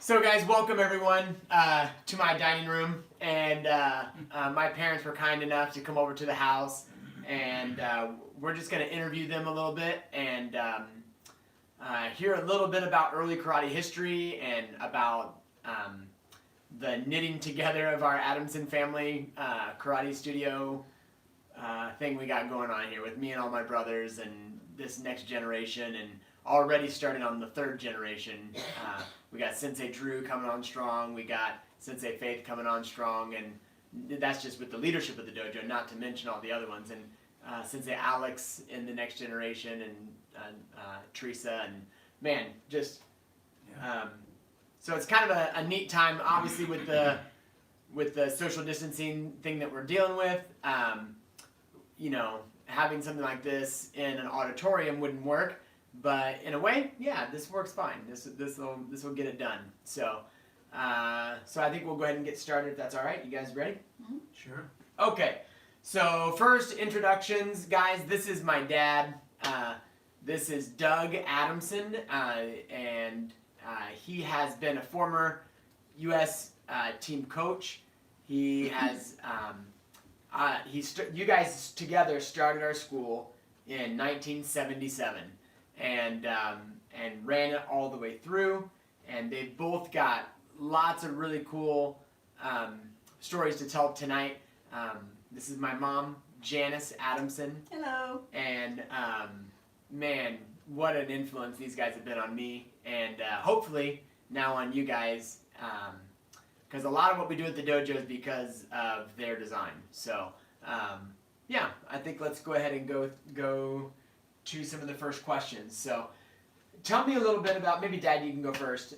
So guys, welcome everyone to my dining room, and my parents were kind enough to come over to the house, and we're just going to interview them a little bit and hear a little bit about early karate history and about the knitting together of our Adamson family karate studio thing we got going on here with me and all my brothers and this next generation, and already started on the third generation. We got Sensei Drew coming on strong. We got Sensei Faith coming on strong, and that's just with the leadership of the dojo, not to mention all the other ones. And Sensei Alex in the next generation, and Teresa, and man, just so it's kind of a neat time. Obviously, with the social distancing thing that we're dealing with, you know, having something like this in an auditorium wouldn't work. But in a way, yeah, this works fine. This will get it done. So, so I think we'll go ahead and get started if that's all right. You guys ready? Mm-hmm. Sure. Okay. So first introductions, guys. This is my dad. This is Doug Adamson, and he has been a former U.S. Team coach. He has you guys together started our school in 1977. And ran it all the way through, and they've both got lots of really cool stories to tell tonight. This is my mom, Janice Adamson. Hello. And man, what an influence these guys have been on me, and hopefully now on you guys, because a lot of what we do at the dojo is because of their design. So yeah, I think let's go ahead and go to some of the first questions. So tell me a little bit about, maybe Dad, you can go first.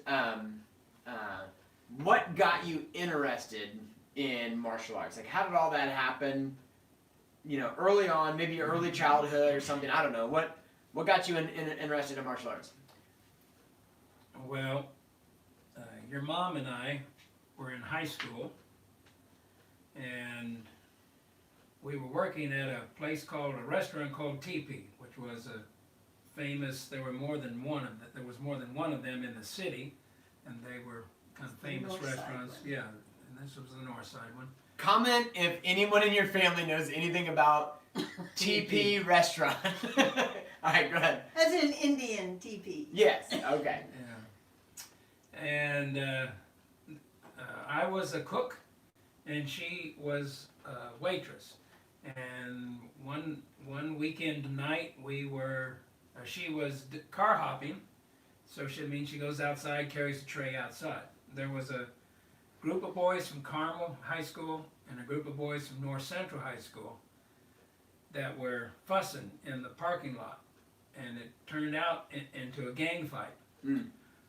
What got you interested in martial arts? Like, how did all that happen? You know, early on, maybe early childhood or something. I don't know. What got you interested in martial arts? Well, your mom and I were in high school, and we were working at a restaurant called Teepee, which was a famous. There was more than one of them in the city, and they were kind of famous restaurants. Yeah, and this was the north side one. Comment if anyone in your family knows anything about Teepee restaurant. All right, go ahead. As in Indian teepee. Yes. Okay. Yeah. And I was a cook, and she was a waitress. And one weekend night she was car hopping, so she goes outside, carries a tray outside. There was a group of boys from Carmel High School and a group of boys from North Central High School that were fussing in the parking lot, and it turned out into a gang fight. Mm.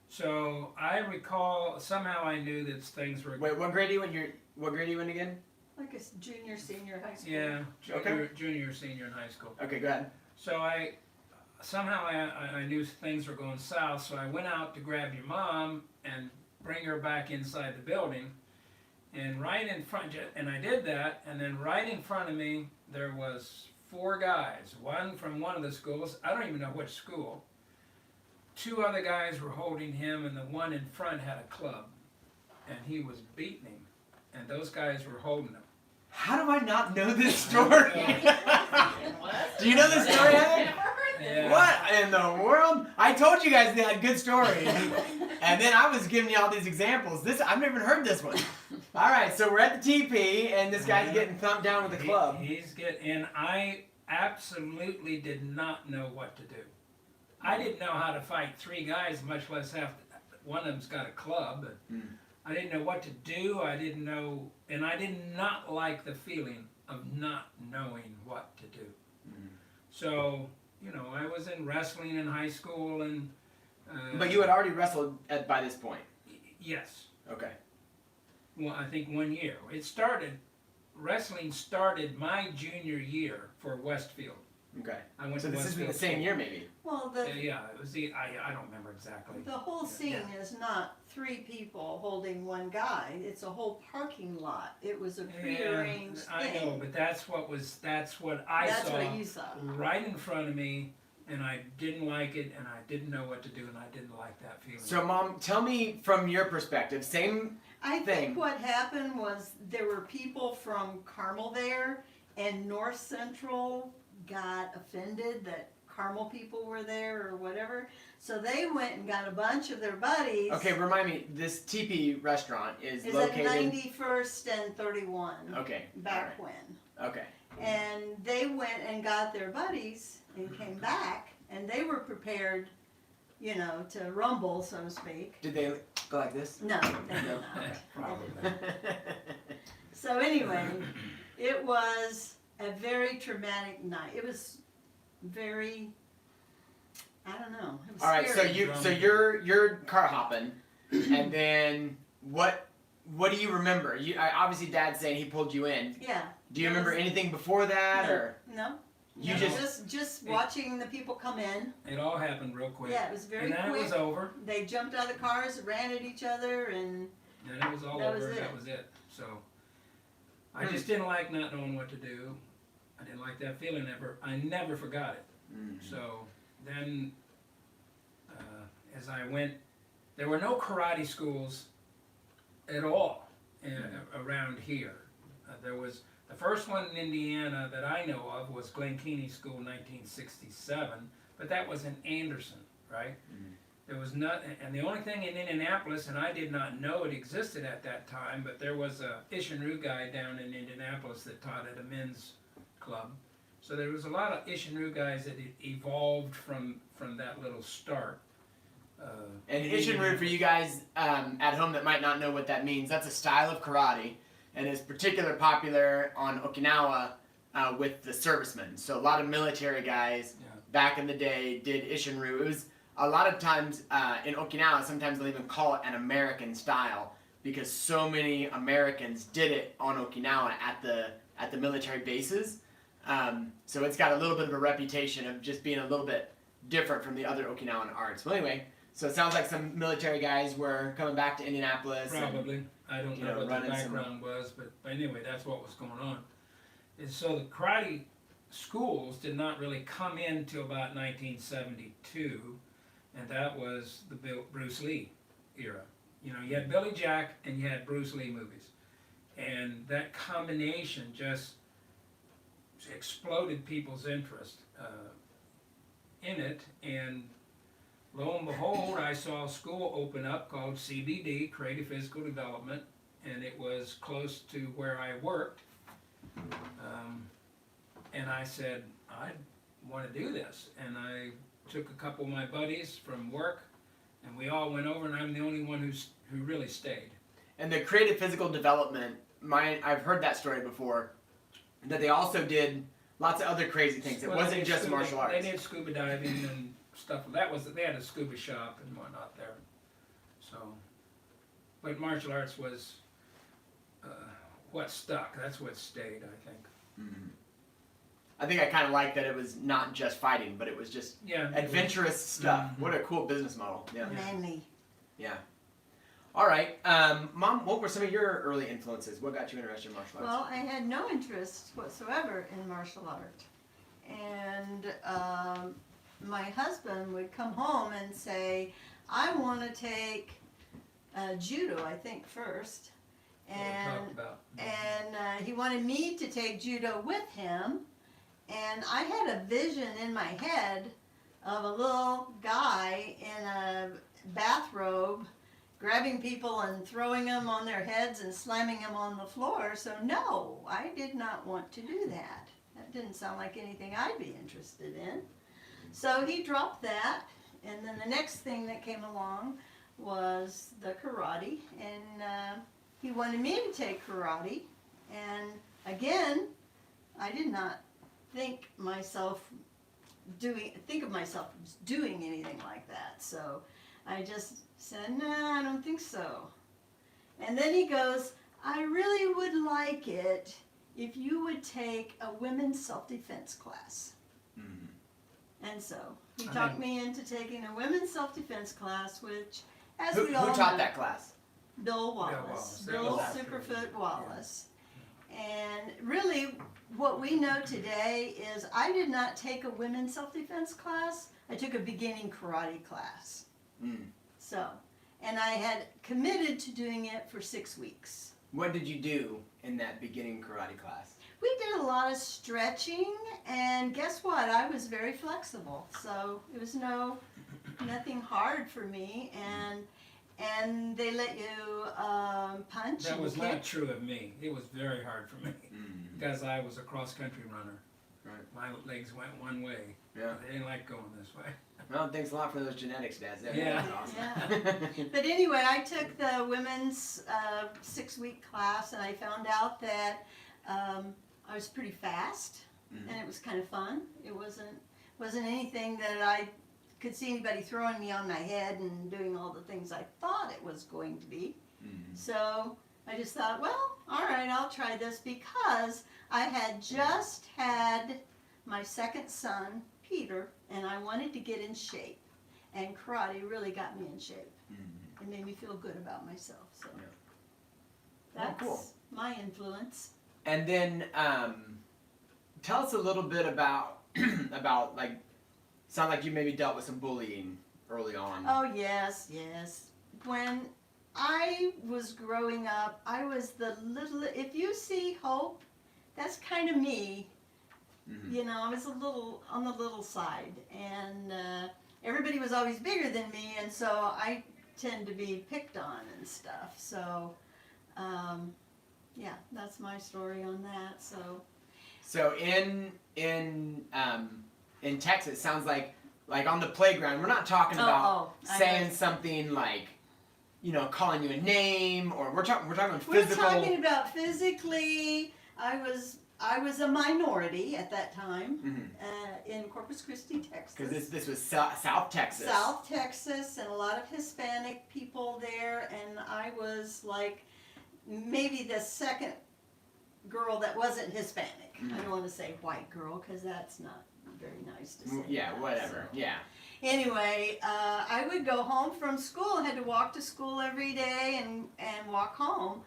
So I recall, somehow I knew that things were... Wait, what grade are you in again? Like a junior, senior high school. Yeah, Okay. junior, senior in high school. Okay, go ahead. So I knew things were going south, so I went out to grab your mom and bring her back inside the building. And right in front, and I did that, and then right in front of me there was 4 guys, one from one of the schools, I don't even know which school. 2 other guys were holding him, and the one in front had a club, and he was beating him, and those guys were holding him. How do I not know this story? Do you know this story, Heather? Yeah. What in the world? I told you guys they had good stories. And then I was giving you all these examples. I've never heard this one. All right, so we're at the TP, and this guy's getting thumped down with a club. And I absolutely did not know what to do. I didn't know how to fight 3 guys, much less one of them's got a club. Mm. I didn't know what to do. I didn't know, and I did not like the feeling of not knowing what to do. Mm. So, you know, I was in wrestling in high school, and But you had already wrestled by this point. Yes. Okay. Well, I think 1 year. Wrestling started my junior year for Westfield. Okay. I went So to this has been Westfield the same School. year, maybe. Well, Yeah, it was I don't remember exactly. the whole scene is not 3 people holding one guy. It's a whole parking lot. It was a prearranged I thing. know, but that's what I That's saw what you saw. right in front of me, and I didn't like it, and I didn't know what to do, and I didn't like that feeling. So, Mom, tell me from your perspective. Same. I thing. think what happened was there were people from Carmel there, and North Central got offended that Carmel people were there or whatever. So they went and got a bunch of their buddies. Okay, remind me. This teepee restaurant is Is located. at 91st and 31. Okay. Back all right. when. Okay. And they went and got their buddies and came back, and they were prepared, you know, to rumble, so to speak. Did they go like this? No, they did not. Probably. So anyway, it was a very traumatic night. It was very, I don't know. It was All right. scary. So you're car hopping, and then what do you remember? Obviously Dad's saying he pulled you in. Yeah. Do you That remember was- anything before that, or No. you No, just? just watching the people come in. It all happened real quick. Yeah, it was very and then quick. it was over. They jumped out of the cars, ran at each other, and And it was all That over. was it. That was it. So I just didn't like not knowing what to do. I didn't like that feeling ever. I never forgot it. So then, as I went, there were no karate schools at all around here. There was the first one in Indiana that I know of was Glen Keaney School, 1967, but that was in Anderson, right? There was not, and the only thing in Indianapolis, and I did not know it existed at that time, but there was a Ishinru guy down in Indianapolis that taught at a men's club. So there was a lot of Ishinru guys that evolved from that little start. And Ishinru, for you guys at home that might not know what that means, that's a style of karate, and is particularly popular on Okinawa with the servicemen. So a lot of military guys back in the day did Ishinru. It was a lot of times in Okinawa, sometimes they'll even call it an American style because so many Americans did it on Okinawa at the military bases. So it's got a little bit of a reputation of just being a little bit different from the other Okinawan arts. Well, anyway, so it sounds like some military guys were coming back to Indianapolis. Probably. I don't you know know, what the running some- background was, but anyway, that's what was going on. And so the karate schools did not really come in till about 1972, and that was the Bruce Lee era. You know, you had Billy Jack and you had Bruce Lee movies, and that combination just exploded people's interest in it. And lo and behold, I saw a school open up called CBD, Creative Physical Development, and it was close to where I worked. And I said, I want to do this. And I took a couple of my buddies from work, and we all went over, and I'm the only one who really stayed. And the creative physical development, I've heard that story before, that they also did lots of other crazy things. It Well, they wasn't did just scuba- martial arts. They did scuba diving and stuff. They had a scuba shop and whatnot there. So, but martial arts was what stuck. That's what stayed, I think. I think I kind of like that it was not just fighting, but it was just adventurous stuff. What a cool business model. Yeah. manly. Yeah. All right. Mom, what were some of your early influences? What got you interested in martial arts? Well, I had no interest whatsoever in martial art. And my husband would come home and say, I want to take judo, I think, first. And he wanted me to take judo with him. And I had a vision in my head of a little guy in a bathrobe grabbing people and throwing them on their heads and slamming them on the floor. So no, I did not want to do that. That didn't sound like anything I'd be interested in. So he dropped that, and then the next thing that came along was the karate, and he wanted me to take karate, and again, I did not think of myself doing anything like that. So I just said, no, I don't think so. And then he goes, I really would like it if you would take a women's self-defense class. And so he talked me into taking a women's self-defense class, which, as we all know, who taught that class? Bill Wallace. Bill Bill Wallace. Superfoot Wallace. And really, what we know today is I did not take a women's self-defense class. I took a beginning karate class. Mm. So, and I had committed to doing it for 6 weeks. What did you do in that beginning karate class? We did a lot of stretching, and guess what? I was very flexible, so it was nothing hard for me. And they let you punch. That and was kick. not true of me. It was very hard for me Mm. because I was a cross-country runner. Right. My legs went one way. Yeah. They didn't like going this way. Well, thanks a lot for those genetics, Dad. That Yeah. was awesome. But anyway, I took the women's 6-week class, and I found out that I was pretty fast, and it was kind of fun. It wasn't anything that I could see anybody throwing me on my head and doing all the things I thought it was going to be. Mm. So I just thought, well, all right, I'll try this, because I had just had my second son, Peter, and I wanted to get in shape. And karate really got me in shape. Mm. It made me feel good about myself. So Yeah. that's Oh, cool. my influence. And then tell us a little bit about about like, sound like you maybe dealt with some bullying early on. Oh, yes, yes. When I was growing up, I was the little, if you see Hope, that's kind of me. Mhm. You know, I was a little, on the little side. And everybody was always bigger than me, and so I tend to be picked on and stuff. So, yeah, that's my story on that. So in Texas, sounds like on the playground, we're not talking about I saying know. something like, you know, calling you a name, or we're talking We're physical. talking about physically. I was a minority at that time in Corpus Christi, Texas. Because this was South Texas. South Texas, and a lot of Hispanic people there, and I was like maybe the second girl that wasn't Hispanic. I don't want to say white girl, because that's not very nice to say. Yeah, that, whatever. so. Yeah. Anyway, I would go home from school. I had to walk to school every day and walk home,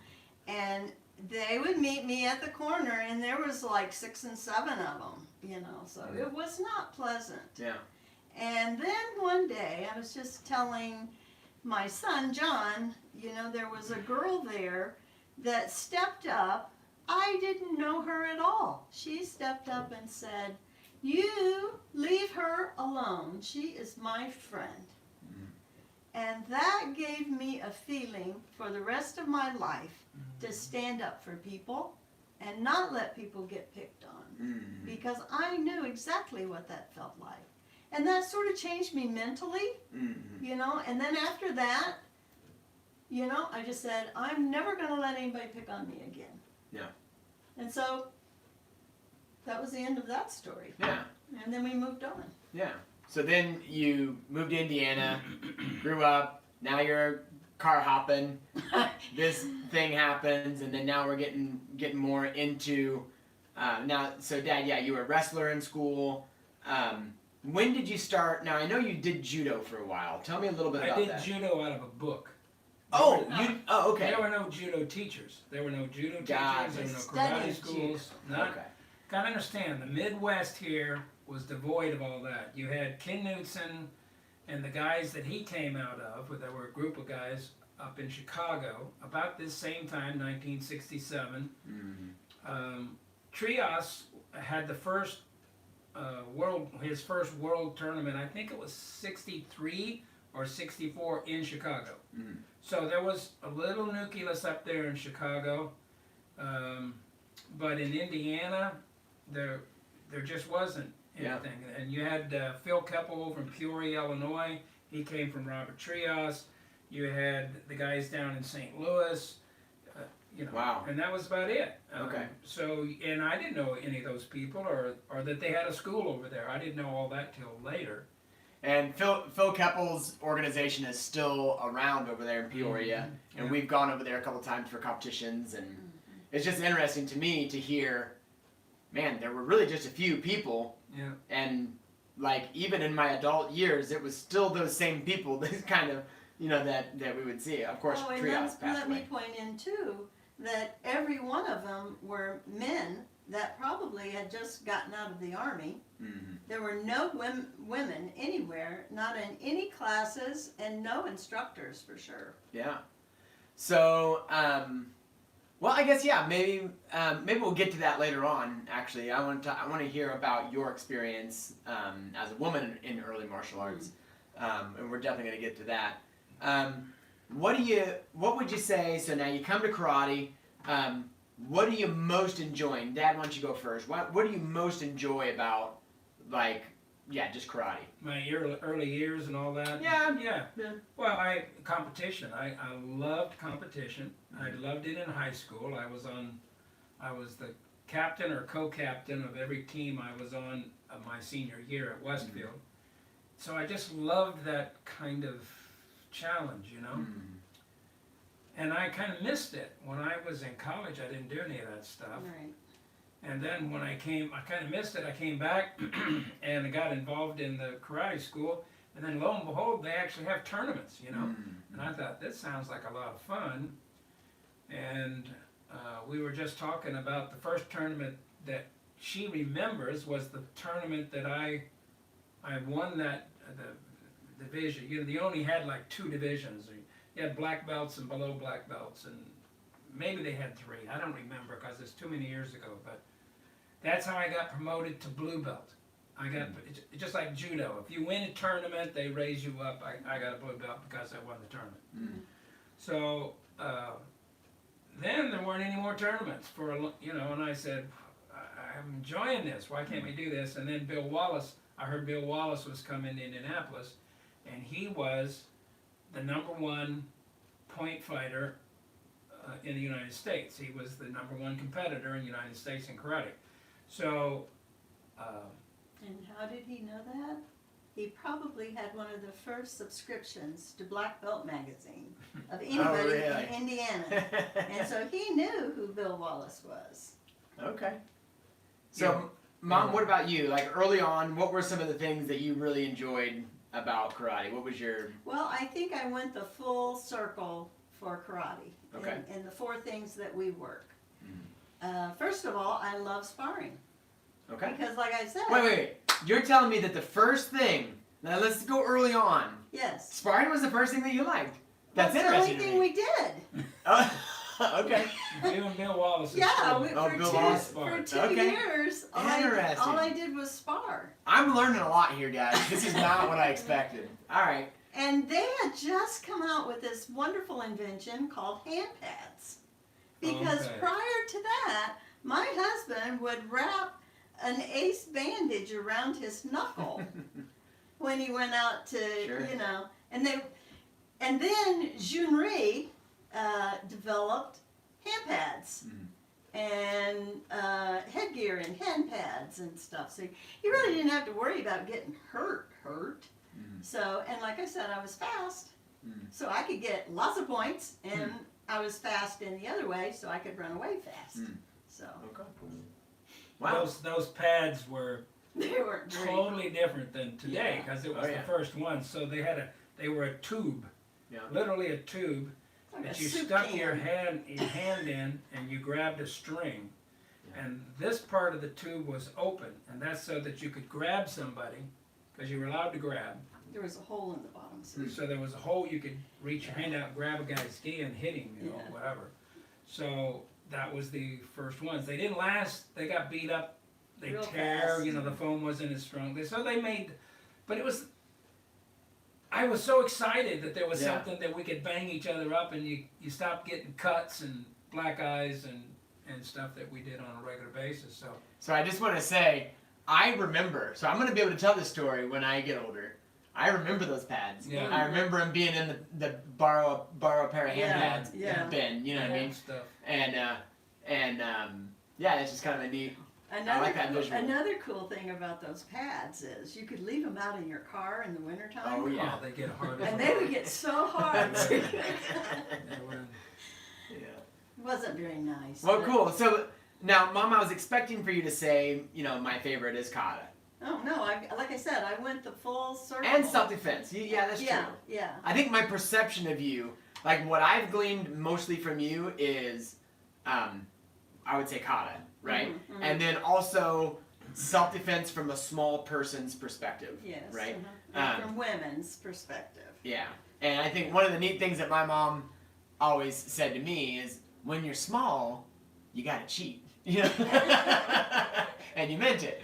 and they would meet me at the corner, and there was like 6 and 7 of them, you know, so it was not pleasant. Yeah. And then one day, I was just telling my son, John, you know, there was a girl there that stepped up. I didn't know her at all. She stepped up and said, "You leave her alone. She is my friend." And that gave me a feeling for the rest of my life to stand up for people and not let people get picked on, because I knew exactly what that felt like. And that sort of changed me mentally, you know, and then after that, you know, I just said, I'm never going to let anybody pick on me again. Yeah. And so that was the end of that story. Yeah. And then we moved on. Yeah. So then you moved to Indiana, grew up, now you're car hopping, this thing happens, and then now we're getting more into, now, so Dad, yeah, you were a wrestler in school. When did you start? Now, I know you did judo for a while. Tell me a little bit about that. I did judo out of a book. Okay. There were no judo teachers. There were no judo teachers. Gotcha. There were no Studied karate schools. Okay. Gotta understand, the Midwest here was devoid of all that. You had Ken Knutson and the guys that he came out of, there were a group of guys up in Chicago, about this same time, 1967. Trias had the first his first world tournament, I think it was 63 or 64 in Chicago. So there was a little nucleus up there in Chicago, but in Indiana, there just wasn't anything. And you had Phil Keppel over in Peoria, Illinois. He came from Robert Trias. You had the guys down in St. Louis. You know, wow. And that was about it. Okay. So, and I didn't know any of those people, or that they had a school over there. I didn't know all that till later. And Phil Keppel's organization is still around over there in Peoria, and we've gone over there a couple times for competitions, and it's just interesting to me to hear, man, there were really just a few people, and like even in my adult years, it was still those same people, that kind of, you know, that we would see. Of course, Trias passed let away. me point in too that every one of them were men that probably had just gotten out of the army. Mm-hmm. There were no women anywhere, not in any classes, and no instructors for sure. Yeah. So, well, I guess maybe we'll get to that later on. Actually, I want to hear about your experience as a woman in early martial arts, and we're definitely going to get to that. What would you say? So now you come to karate. What are you most enjoying? Dad, why don't you go first? What do you most enjoy about, just karate? My early years and all that. Yeah. Well, competition. I loved competition. I loved it in high school. I was the captain or co-captain of every team I was on my senior year at Westfield. So I just loved that kind of challenge, you know. And I kind of missed it. When I was in college, I didn't do any of that stuff. Right. And then when I kind of missed it. I came back and I got involved in the karate school. And then lo and behold, they actually have tournaments, you know. And I thought, this sounds like a lot of fun. And we were just talking about the first tournament that she remembers was the tournament that I won that the division. You know, they only had like 2 divisions. You had black belts and below black belts, and maybe they had 3. I don't remember because it's too many years ago. But that's how I got promoted to blue belt. I got it's just like judo. If you win a tournament, they raise you up. I got a blue belt because I won the tournament. So then there weren't any more tournaments and I said, I'm enjoying this. Why can't we do this? And then Bill Wallace. I heard Bill Wallace was coming to Indianapolis, and he was the #1 point fighter in the United States. He was the #1 competitor in the United States in karate. So. And how did he know that? He probably had one of the first subscriptions to Black Belt magazine of anybody in Indiana. And so he knew who Bill Wallace was. Okay. So, Mom, what about you? Like early on, what were some of the things that you really enjoyed about karate? What was your... Well, I think I went the full circle for karate. Okay. In the 4 things that we work. First of all, I love sparring. Okay. Because like I said... Wait. You're telling me that the first thing... Now let's go early on. Yes. Sparring was the first thing that you liked. That's interesting. the only thing we did. Okay. You and Bill Wallace. Yeah, For 2 years, all I did was spar. I'm learning a lot here, guys. This is not what I expected. All right. And they had just come out with this wonderful invention called hand pads. Because prior to that, my husband would wrap an ace bandage around his knuckle when he went out to, and then Junri developed hand pads and headgear and hand pads and stuff. So you really didn't have to worry about getting hurt. So, and like I said, I was fast, so I could get lots of points, and I was fast in the other way, so I could run away fast. So. Okay. Wow. Those pads were They were totally different than today because it was the first one. So they were a tube, literally a tube that you stuck your hand in, and you grabbed a string, and this part of the tube was open, and that's so that you could grab somebody because you were allowed to grab. There was a hole in the bottom. So there was a hole you could reach your hand out, grab a guy's ski, and hit him, whatever. So that was the first ones. They didn't last. They got beat up. They Real tear. fast. The foam wasn't as strong. So they made, but it was. I was so excited that there was something that we could bang each other up, and you stopped getting cuts and black eyes and stuff that we did on a regular basis. So I just want to say, I remember. So I'm going to be able to tell this story when I get older. I remember those pads. Yeah. I remember them being in the borrow a pair of hand pads in the bin. You know what I mean? Stuff. And it's just kind of a neat. I like that visual. Another cool thing about those pads is you could leave them out in your car in the wintertime. Oh yeah, they get hard. And they would get so hard. Yeah. It wasn't very nice. Well, cool. So now, Mom, I was expecting for you to say, my favorite is kata. Oh no! Like I said, I went the full circle. And self-defense. Yeah, that's true. Yeah. I think my perception of you, like what I've gleaned mostly from you, is I would say kata, right? Mhm, mhm. And then also self-defense from a small person's perspective, Yes. right? And from women's perspective. Yeah. And I think one of the neat things that my mom always said to me is, when you're small, you gotta cheat. You know? And you meant it.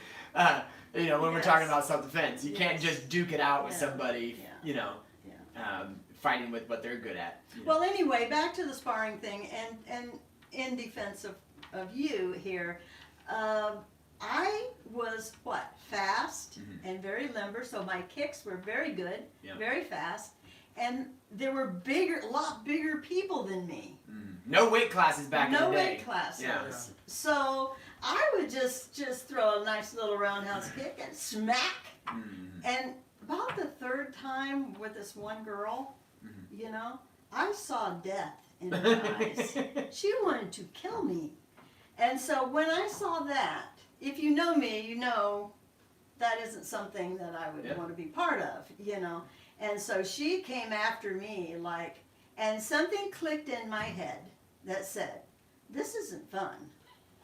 You know, when we're talking about self-defense, you can't just duke it out with somebody, you know, fighting with what they're good at. You know? Well, anyway, back to the sparring thing, and in defense of you here, I was fast and very limber, so my kicks were very good, very fast, and there were a lot bigger people than me. No weight classes back in the day. No weight classes. Yeah. So I would just throw a nice little roundhouse kick and smack. And about the third time with this one girl, you know, I saw death in her eyes. She wanted to kill me. And so when I saw that, if you know me, you know that isn't something that I would want to be part of, you know. And so she came after me and something clicked in my head that said, this isn't fun.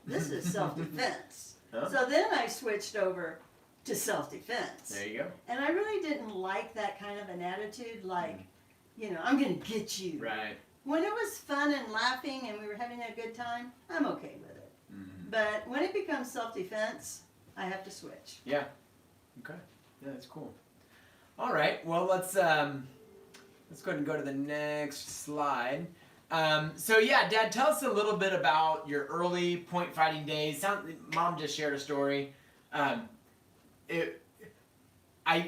This is self-defense. So then I switched over to self-defense. There you go. And I really didn't like that kind of an attitude, you know, I'm going to get you. Right. When it was fun and laughing and we were having a good time, I'm okay with it. But when it becomes self-defense, I have to switch. Yeah. Okay. Yeah, that's cool. All right. Well, let's go ahead and go to the next slide. So yeah, Dad, tell us a little bit about your early point fighting days. Mom just shared a story. I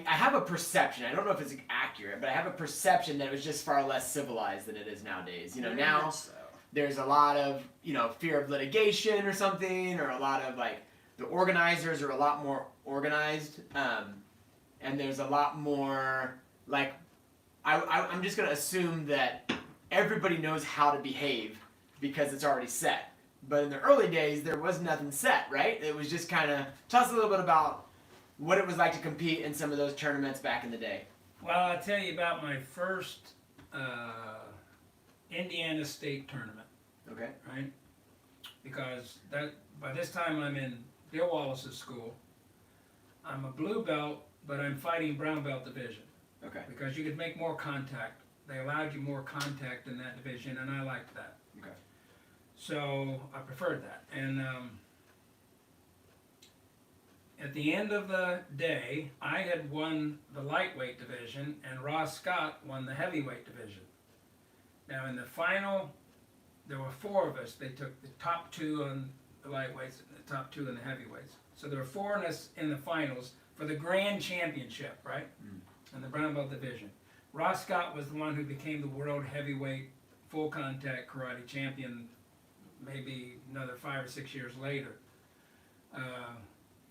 have a perception. I don't know if it's accurate, but I have a perception that it was just far less civilized than it is nowadays. You know, now there's a lot of, you know, fear of litigation or something, or a lot of the organizers are a lot more organized, and there's a lot more I'm just gonna assume that everybody knows how to behave because it's already set. But in the early days, there was nothing set, right? It was just kind of, tell us a little bit about what it was like to compete in some of those tournaments back in the day. Well, I'll tell you about my first Indiana State tournament. Okay. Right? Because by this time I'm in Bill Wallace's school. I'm a blue belt, but I'm fighting brown belt division. Okay. Because you could make more contact. They allowed you more contact in that division, and I liked that. Okay. So I preferred that. And at the end of the day, I had won the lightweight division, and Ross Scott won the heavyweight division. Now in the final, there were 4 of us. They took the top 2 on the lightweights and the top 2 in the heavyweights. So there were 4 of us in the finals for the grand championship, right? In the brown belt division. Ross Scott was the one who became the world heavyweight full contact karate champion maybe another 5 or 6 years later.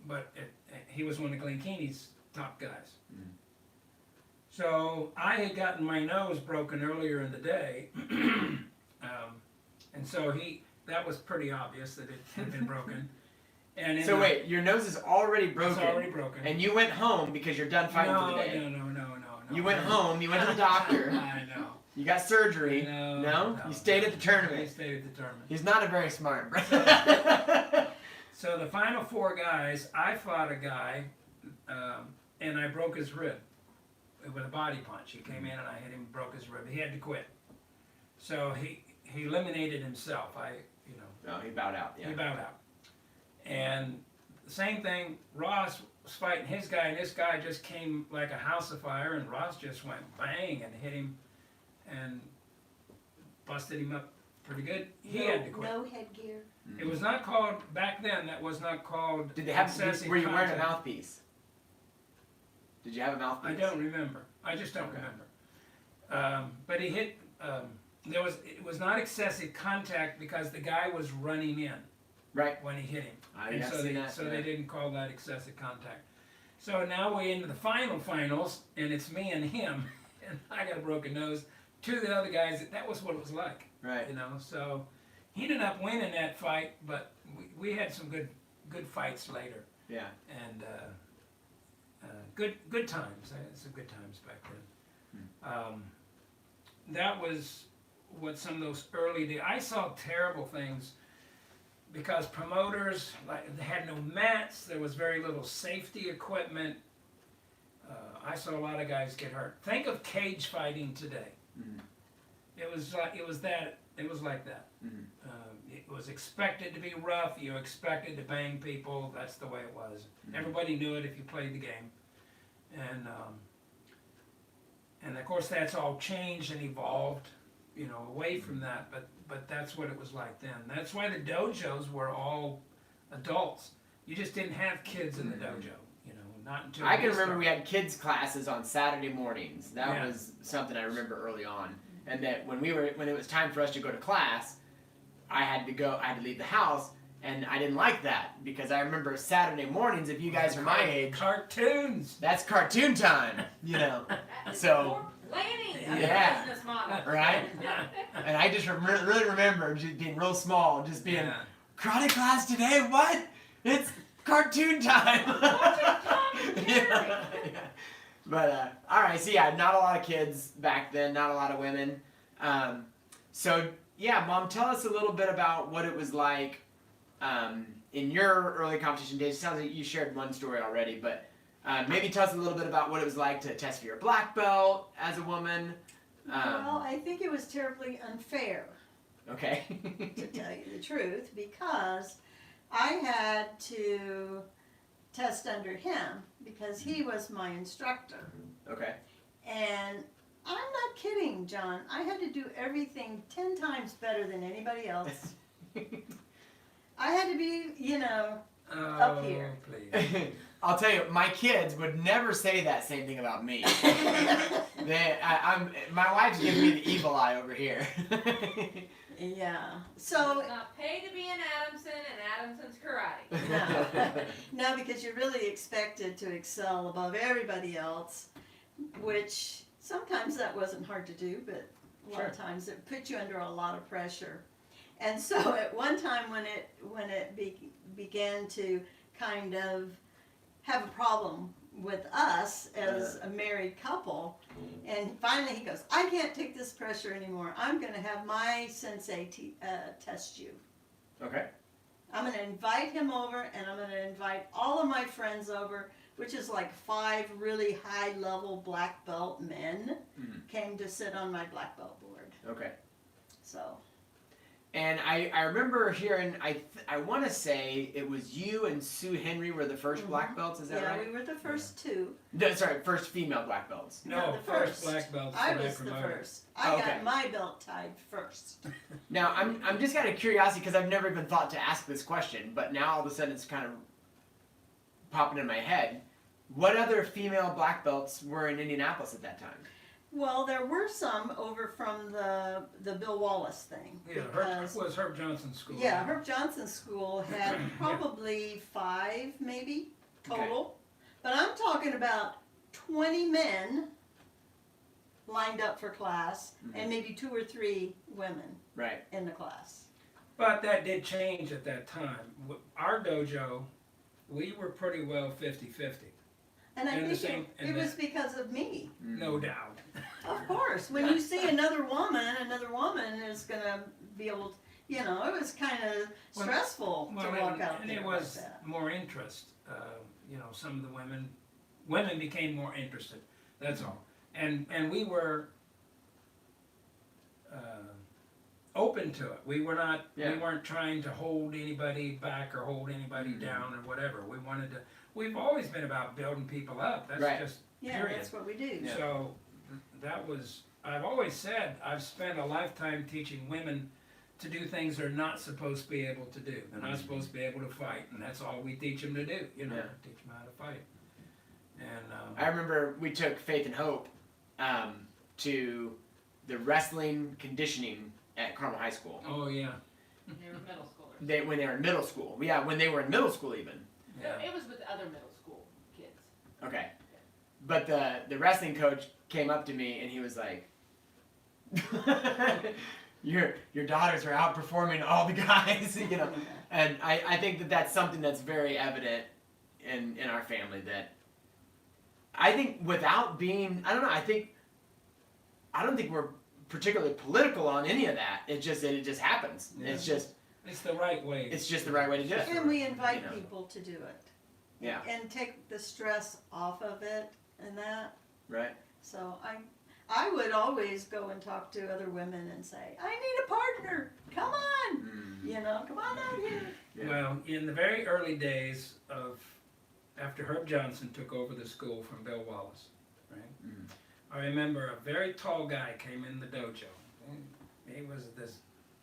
But he was one of Glenn Keeney's top guys. So I had gotten my nose broken earlier in the day, and so that was pretty obvious that it had been broken. And so wait, your nose is already broken. It's already broken. And you went home because you're done fighting for the day. No. You went home, you went to the doctor. I know. You got surgery. No? You stayed at the tournament. I stayed at the tournament. He's not a very smart brother. So the final 4 guys, I fought a guy, and I broke his rib with a body punch. He came in and I hit him, broke his rib. He had to quit. So he eliminated himself. No, he bowed out. Yeah. He bowed out. And the same thing, Ross was fighting his guy, and this guy just came like a house of fire, and Ross just went bang and hit him and busted him up pretty good. He had to quit. No headgear. It was not called, back then, that was not called Did they have? excessive Were you wearing a contact. mouthpiece? Did you have a mouthpiece? I don't remember. I just don't remember. But he hit. It was not excessive contact because the guy was running in. Right. When he hit him. I have seen that. They didn't call that excessive contact. So now we're into the finals, and it's me and him, and I got a broken nose. 2 of the other guys, that was what it was like. Right. You know, so he ended up winning that fight, but we had some good fights later. Yeah. And good times. I had some good times back then. That was what some of those early days. I saw terrible things because promoters they had no mats, there was very little safety equipment. I saw a lot of guys get hurt. Think of cage fighting today. Mhm. It was like that. Mhm. It was expected to be rough. You expected to bang people. That's the way it was. Mhm. Everybody knew it if you played the game, and of course that's all changed and evolved, away from that. But that's what it was like then. That's why the dojos were all adults. You just didn't have kids in the dojo. Not until I can remember we had kids classes on Saturday mornings. That Yeah. was something I remember early on. And that when it was time for us to go to class, I had to leave the house, and I didn't like that because I remember Saturday mornings, if you guys are my age, cartoons. that's cartoon time, So, Planning Yeah. a business model. right? And I just really remember just being real small, just being, Yeah. karate class today? What? It's cartoon time. Yeah. But all right, so yeah, not a lot of kids back then, not a lot of women. So yeah, Mom, tell us a little bit about what it was like in your early competition days. It sounds like you shared one story already, but maybe tell us a little bit about what it was like to test for your black belt as a woman. Well, I think it was terribly unfair, Okay. to tell you the truth, because I had to test under him because he was my instructor. Okay. And I'm not kidding, John. I had to do everything 10 times better than anybody else. I had to be, up here. Please. I'll tell you, my kids would never say that same thing about me. My wife's giving me the evil eye over here. Yeah. So, Not paid to be an Adamson and Adamson's karate. no, because you're really expected to excel above everybody else, which sometimes that wasn't hard to do, but a lot of Sure. times it put you under a lot of pressure. And so at one time when it began to kind of have a problem with us as a married couple, and finally he goes, I can't take this pressure anymore. I'm going to have my sensei test you. Okay. I'm going to invite him over, and I'm going to invite all of my friends over, which is like 5 really high-level black belt men came to sit on my black belt board. Okay. So, And I remember hearing, I want to say it was you and Sue Henry were the 1st black belts, is that yeah, right? we were the first 2. No, sorry, first female black belts. No, the first first. black belt. I that was the promoted. first. I Okay. got my belt tied first. Now, I'm just out of curiosity because I've never even thought to ask this question, but now all of a sudden it's kind of popping in my head. What other female black belts were in Indianapolis at that time? Well, there were some over from the Bill Wallace thing. Yeah, because, was Herb Johnson's school. yeah, Herb Johnson's school had probably 5 maybe total. But I'm talking about 20 men lined up for class and maybe 2 or 3 women Right. in the class. But that did change at that time. Our dojo, we were pretty well 50-50, And I And the think same- it and was because of me. no doubt. Of course. When you see another woman is going to be able to, it was kind of stressful to walk out and there it was like that. more interest. Some of the women became more interested. That's all. And we were open to it. We were not. Yeah. We weren't trying to hold anybody back or hold anybody down or whatever. We wanted to. We've always been about building people up. That's Right. just Yeah, period. that's what we do. Yeah. So that was. I've always said I've spent a lifetime teaching women to do things they're not supposed to be able to do. They're not supposed to be able to fight, and that's all we teach them to do. Yeah. Teach them how to fight. And I remember we took Faith and Hope to the wrestling conditioning at Carmel High School. oh yeah, They were middle schoolers. When they were in middle school. Yeah, when they were in middle school even. So yeah. it was with other middle school kids. Okay. But the wrestling coach came up to me and he was like, your daughters are outperforming all the guys, And I think that that's something that's very evident in our family, that I think without being, I don't think we're particularly political on any of that. It just happens. Yeah. It's just, It's the right way. It's just the right way to do it. And we invite You know. people to do it. Yeah. And take the stress off of it and that. Right. So I would always go and talk to other women and say, I need a partner. Come on. Mm. You know, come on out here. Yeah. Well, in the very early days of after Herb Johnson took over the school from Bill Wallace, right? Mm. I remember a very tall guy came in the dojo. He was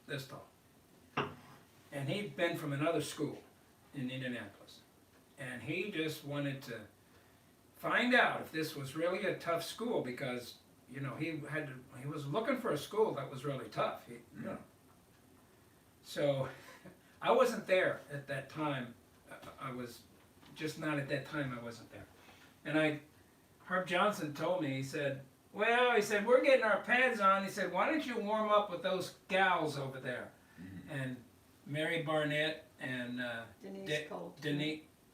this tall, and he'd been from another school in Indianapolis, and he just wanted to find out if this was really a tough school because you know he was looking for a school that was really tough. You know. So I wasn't there at that time. I was just not at that time. I wasn't there, and Herb Johnson told me, he said, we're getting our pads on. He said, why don't you warm up with those gals over there? Mm-hmm. And Mary Barnett and Denise Colt.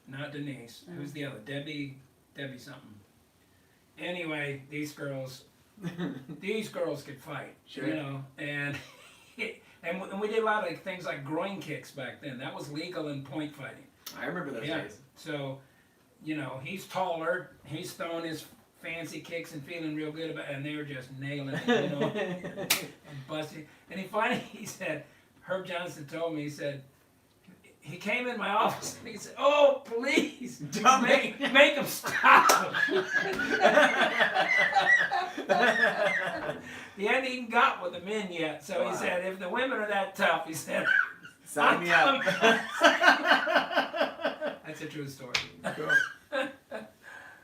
Not Denise. Mm-hmm. Who's the other? Debbie something. Anyway, these girls could fight. Sure. You know, and we did a lot of things like groin kicks back then. That was legal in point fighting. I remember those days. So, you know, he's taller, he's throwing his fancy kicks and feeling real good about it, and they were just nailing it, you know, and busting. And he said, Herb Johnson told me, he said, he came in my office and he said, oh, please, Don't make him stop. He hadn't even got with the men yet, so Wow. he said, if the women are that tough, he said, Sign me up. that's a true story. Cool.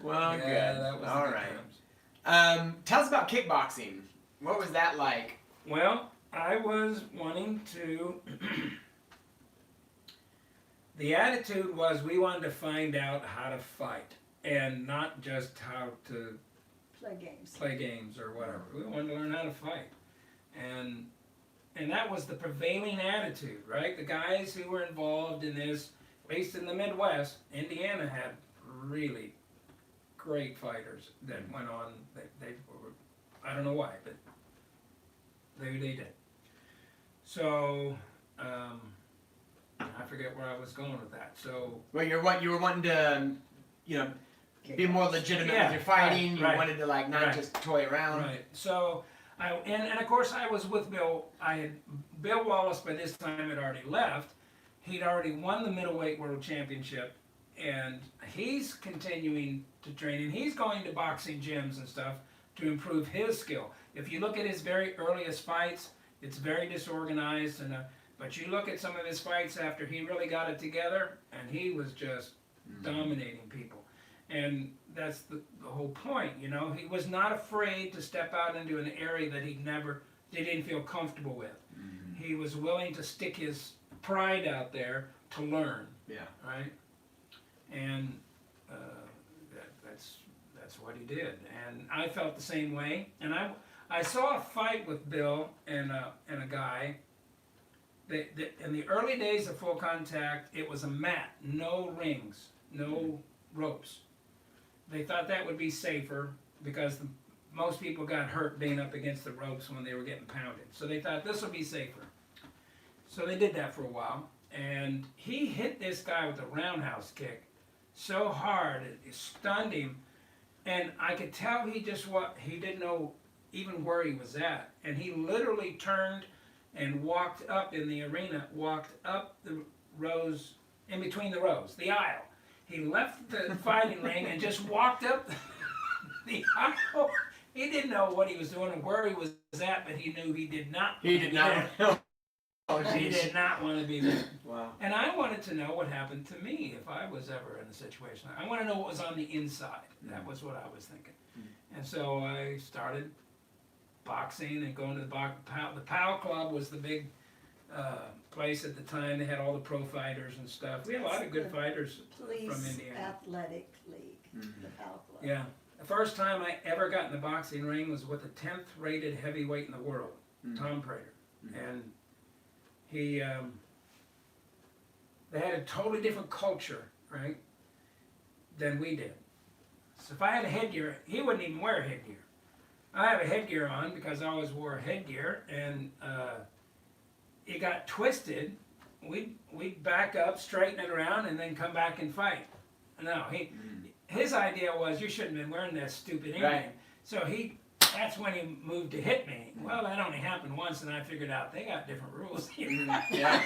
Well, Yeah, good. that was All the good right. times. Tell us about kickboxing. What was that like? Well, I was wanting to. The attitude was we wanted to find out how to fight and not just how to play games or whatever. We wanted to learn how to fight. And that was the prevailing attitude, right? The guys who were involved in this, at least in the Midwest, Indiana had really great fighters that went on. They were, I don't know why, but they did. So I forget where I was going with that. So Well, you were wanting to, you know, be more legitimate with your fighting. right. You wanted to like not Right. just toy around. right. So and of course I was with Bill. Bill Wallace by this time had already left. He'd already won the middleweight world championship, and he's continuing to train, and he's going to boxing gyms and stuff to improve his skill. If you look at his very earliest fights, it's very disorganized, but you look at some of his fights after he really got it together, and he was just dominating people. And that's the whole point, you know. He was not afraid to step out into an area that he didn't feel comfortable with. Mm-hmm. He was willing to stick his pride out there to learn. Yeah. Right, and that's what he did, and I felt the same way. And I saw a fight with Bill and a guy. In the early days of full contact, it was a mat, no rings, no ropes. They thought that would be safer because most people got hurt being up against the ropes when they were getting pounded. So they thought this would be safer. So they did that for a while, and he hit this guy with a roundhouse kick so hard it stunned him, and I could tell he didn't know even where he was at, and he literally turned and walked up in the arena, walked up the rows, in between the rows, the aisle. He left the fighting ring and just walked up the aisle. He didn't know what he was doing or where he was at, but he knew he did not. He did not. Oh, He did not want to be there. Wow. And I wanted to know what happened to me if I was ever in a situation. I want to know what was on the inside. That was what I was thinking. And so I started boxing and going to the POW Club was the big place at the time. They had all the pro fighters and stuff. We had a lot of good fighters from Police Indiana. Athletic League, the POW Club. Yeah. The first time I ever got in the boxing ring was with the 10th rated heavyweight in the world, Tom Prater. And he, they had a totally different culture, right, than we did. So if I had a headgear, he wouldn't even wear a headgear. I have a headgear on because I always wore a headgear, and it got twisted we'd back up, straighten it around, and then come back and fight. No, his idea was you shouldn't have been wearing that stupid earring. Right. So that's when he moved to hit me. Well, that only happened once, and I figured out they got different rules here. Yeah.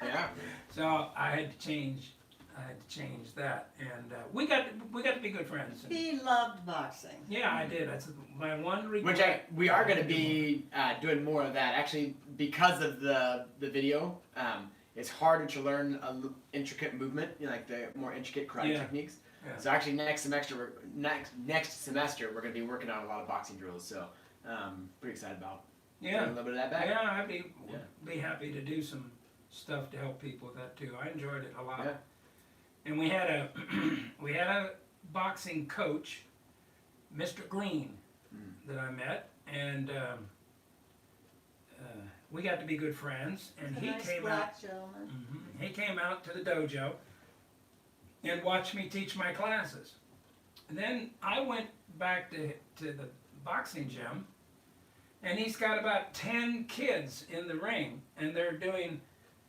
Yeah. So I had to change that, and we got to be good friends. And, He loved boxing. yeah, I did. That's my one regret. We are going to be doing more of that actually because of the video. It's harder to learn intricate movement, like the more intricate karate techniques. Yeah. So actually next semester we're going to be working on a lot of boxing drills. So pretty excited about getting a little bit of that back. Yeah, I'd be happy to do some stuff to help people with that too. I enjoyed it a lot. Yeah. And we had a boxing coach, Mr. Green, that I met, and we got to be good friends. And A nice black gentleman. He came out to the dojo and watched me teach my classes. And then I went back to the boxing gym, and he's got about 10 kids in the ring, and they're doing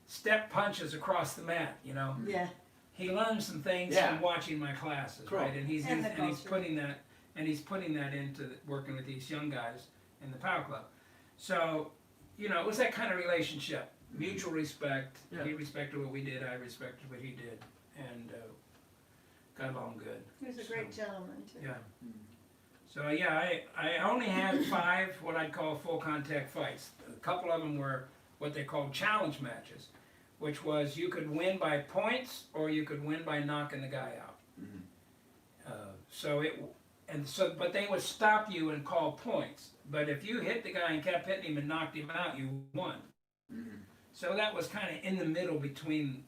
step punches across the mat, Yeah. He learned some things Yeah. from watching my classes, Cool. right? And he's And the putting that into working with these young guys in the Power Club. So, it was that kind of relationship, mutual respect. Yeah. He respected what we did, I respected what he did, and got along good. He was a great gentleman too. Yeah. So I only had 5 what I'd call full contact fights. A couple of them were what they called challenge matches, which was you could win by points or you could win by knocking the guy out. But they would stop you and call points. But if you hit the guy and kept hitting him and knocked him out, you won. So that was kind of in the middle between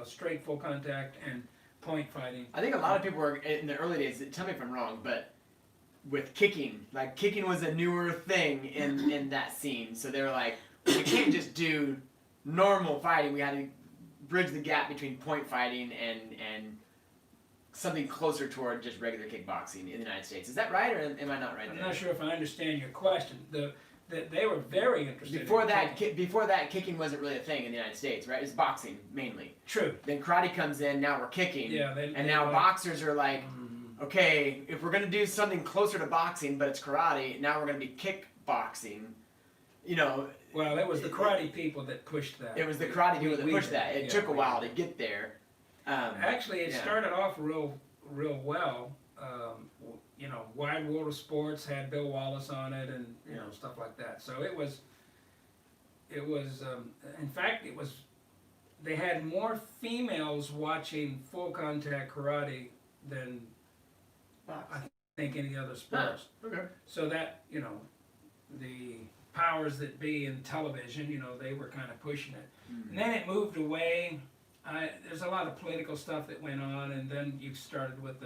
straight full contact and point fighting. I think a lot of people were in the early days. Tell me if I'm wrong, but with kicking, like kicking was a newer thing in that scene. So they were like, we can't just do normal fighting. We had to bridge the gap between point fighting and something closer toward just regular kickboxing in the United States. Is that right, or am I not right I'm there? not sure if I understand your question. They were very interested. Before in that, kicking. before that, kicking wasn't really a thing in the United States, right? It's boxing mainly. True. Then karate comes in. Now we're kicking. Yeah. And now boxers are like, okay, if we're gonna do something closer to boxing, but it's karate, now we're gonna be kickboxing. Well, it was the karate people that pushed that. It was the karate people that We pushed did. that. It Yeah, took a we while did. to get there. Actually, it yeah. started off real well. Wide World of Sports had Bill Wallace on it, and stuff like that. So it was. In fact, it was. They had more females watching full contact karate than Boxing. I think any other sports. Okay. So that the powers that be in television, they were kind of pushing it. And then it moved away. There's a lot of political stuff that went on, and then you started with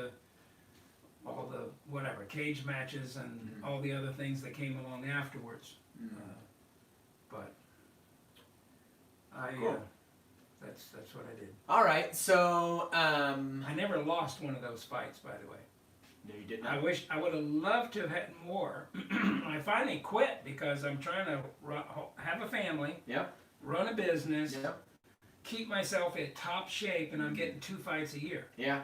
all the whatever cage matches and all the other things that came along afterwards. But Cool. that's what I did. All right. So I never lost one of those fights, by the way. no, you did I not. wish I would have loved to have had more. I finally quit because I'm trying to have a family, Yep. run a business, Yep. keep myself in top shape, and I'm getting 2 fights a year. Yeah.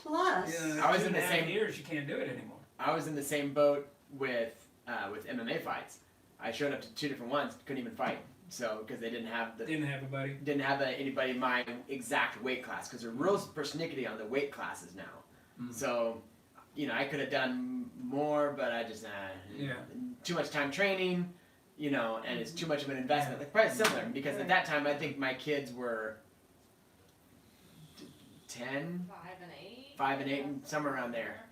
Plus, I was in 2.5 the same- years. You can't do it anymore. I was in the same boat with MMA fights. I showed up to 2 different ones, couldn't even fight. So because they didn't have Didn't have a buddy. anybody in my exact weight class, because they're real persnickety on the weight classes now. So, I could have done more, but I just too much time training, and it's too much of an investment. Like probably similar, because at that time I think my kids were 10, 5 and 8, and somewhere around there.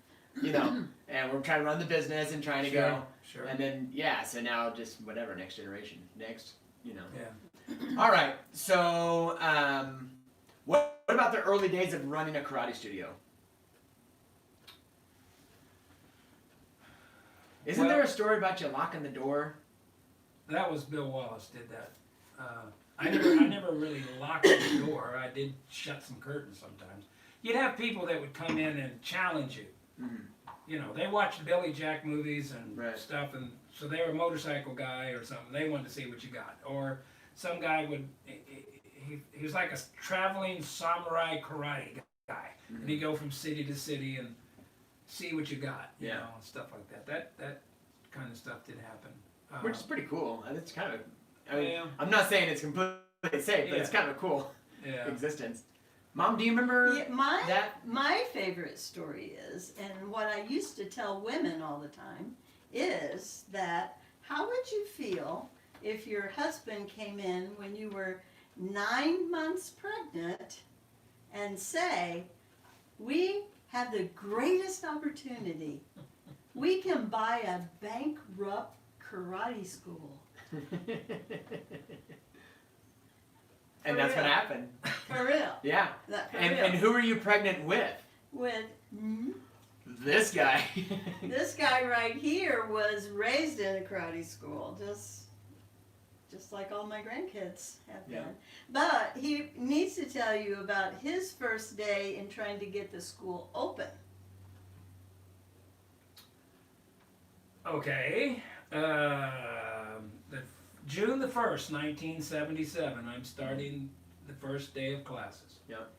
And we're trying to run the business and trying to go. Sure. And then so now just whatever, next generation, next. Yeah. All right. So, what about the early days of running a karate studio? Isn't there a story about you locking the door? That was Bill Wallace did that. I never really locked the door. I did shut some curtains sometimes. You'd have people that would come in and challenge you. They watched Billy Jack movies and stuff, and so they were a motorcycle guy or something. They wanted to see what you got. Or some guy would, he was like a traveling samurai karate guy, and he'd go from city to city and see what you got, you know, and stuff like that. That kind of stuff did happen. Which is pretty cool. And it's kind of, I mean, Yeah. I'm not saying it's completely safe, but it's kind of a cool existence. Mom, do you remember that? My favorite story is, and what I used to tell women all the time, is that how would you feel if your husband came in when you were 9 months pregnant and say, we have the greatest opportunity. We can buy a bankrupt karate school. And that's what happened. For real. Yeah. And who were you pregnant with? With this guy. this guy right here was raised in a karate school, just like all my grandkids have been. But he needs to tell you about his first day in trying to get the school open. Okay. June the 1st, 1977, I'm starting the first day of classes. Yep.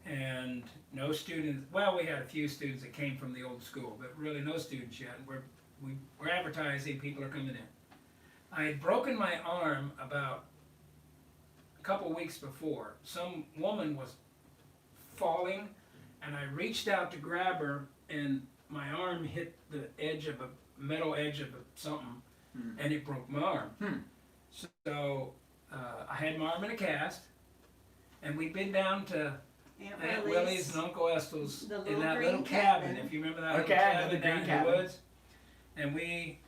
And no students, well, we had a few students that came from the old school, but really no students yet. We're advertising, people are coming in. I had broken my arm about a couple weeks before. Some woman was falling, and I reached out to grab her, and my arm hit the edge of a metal edge of something, and it broke my arm. So I had my arm in a cast, and we'd been down to Aunt Willie's and Uncle Estel's in that little cabin, if you remember that little cabin down in the woods. And we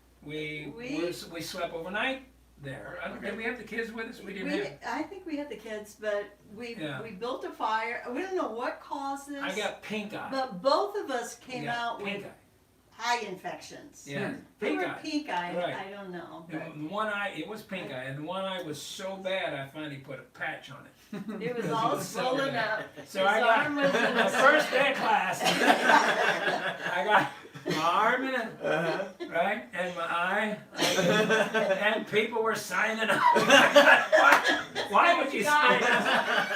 slept overnight there. Did we have the kids with us? We didn't have. I think we had the kids, but we built a fire. We don't know what caused this. I got pink eye. But both of us came out pink with eye. eye infections. Yeah, They pink were eye. pink eye. Right. I don't know. And one eye, it was pink eye, and the one eye was so bad I finally put a patch on it. It was all swollen up. So I got the first day of class. I got my arm in it, right, and my eye, and people were signing up. Why would you sign up?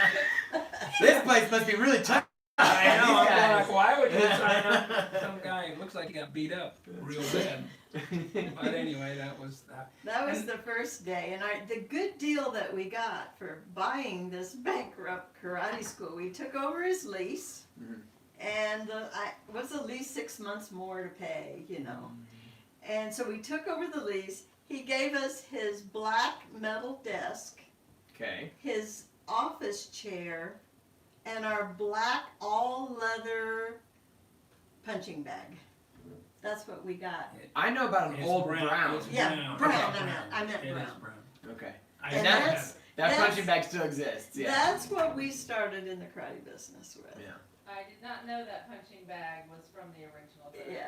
This place must be really tough. I know. I'm like, why would you sign up? Some guy looks like he got beat up real bad. But anyway, that was that. That was the first day, and the good deal that we got for buying this bankrupt karate school, we took over his lease, and was at least 6 months more to pay, you know. And so we took over the lease. He gave us his black metal desk, his office chair, and our black all leather punching bag. That's what we got. I know about an old brown. It's Yeah, brown. I meant It brown. is brown. Okay. And That punching bag still exists. Yeah. That's what we started in the karate business with. Yeah. I did not know that punching bag was from the original version.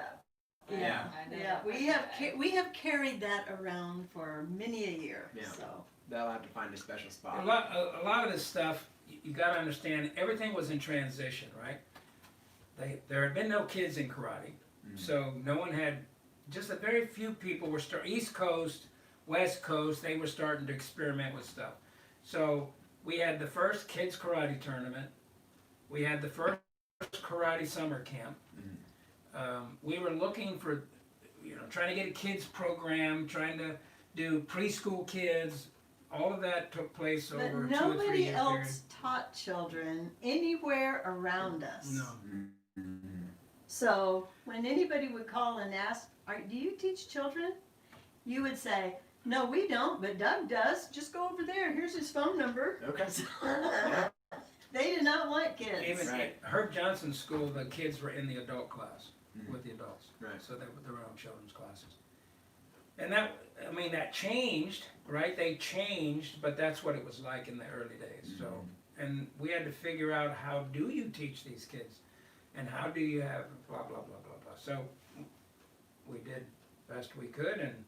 Yeah. I know Yeah, that we punching have bag. we have carried that around for many a year. Yeah. So They'll have to find a special spot. A lot of this stuff, you got to understand, everything was in transition, right? There had been no kids in karate, so no one had, just a very few people were East Coast, West Coast, they were starting to experiment with stuff. So we had the first kids karate tournament, we had the first karate summer camp. We were looking for, trying to get a kids program, trying to do preschool kids. All of that took place over but a 2 or 3 nobody year else period. taught children anywhere around us. No. So when anybody would call and ask, do you teach children? You would say, no, we don't, but Doug does. Just go over there. Here's his phone number. Okay. They did not want kids. Even at Herb Johnson's school, the kids were in the adult class with the adults. Right. So they were their own children's classes. And that changed, right? They changed, but that's what it was like in the early days. So, and we had to figure out, how do you teach these kids? And how do you have blah, blah, blah, blah, blah. So we did best we could, and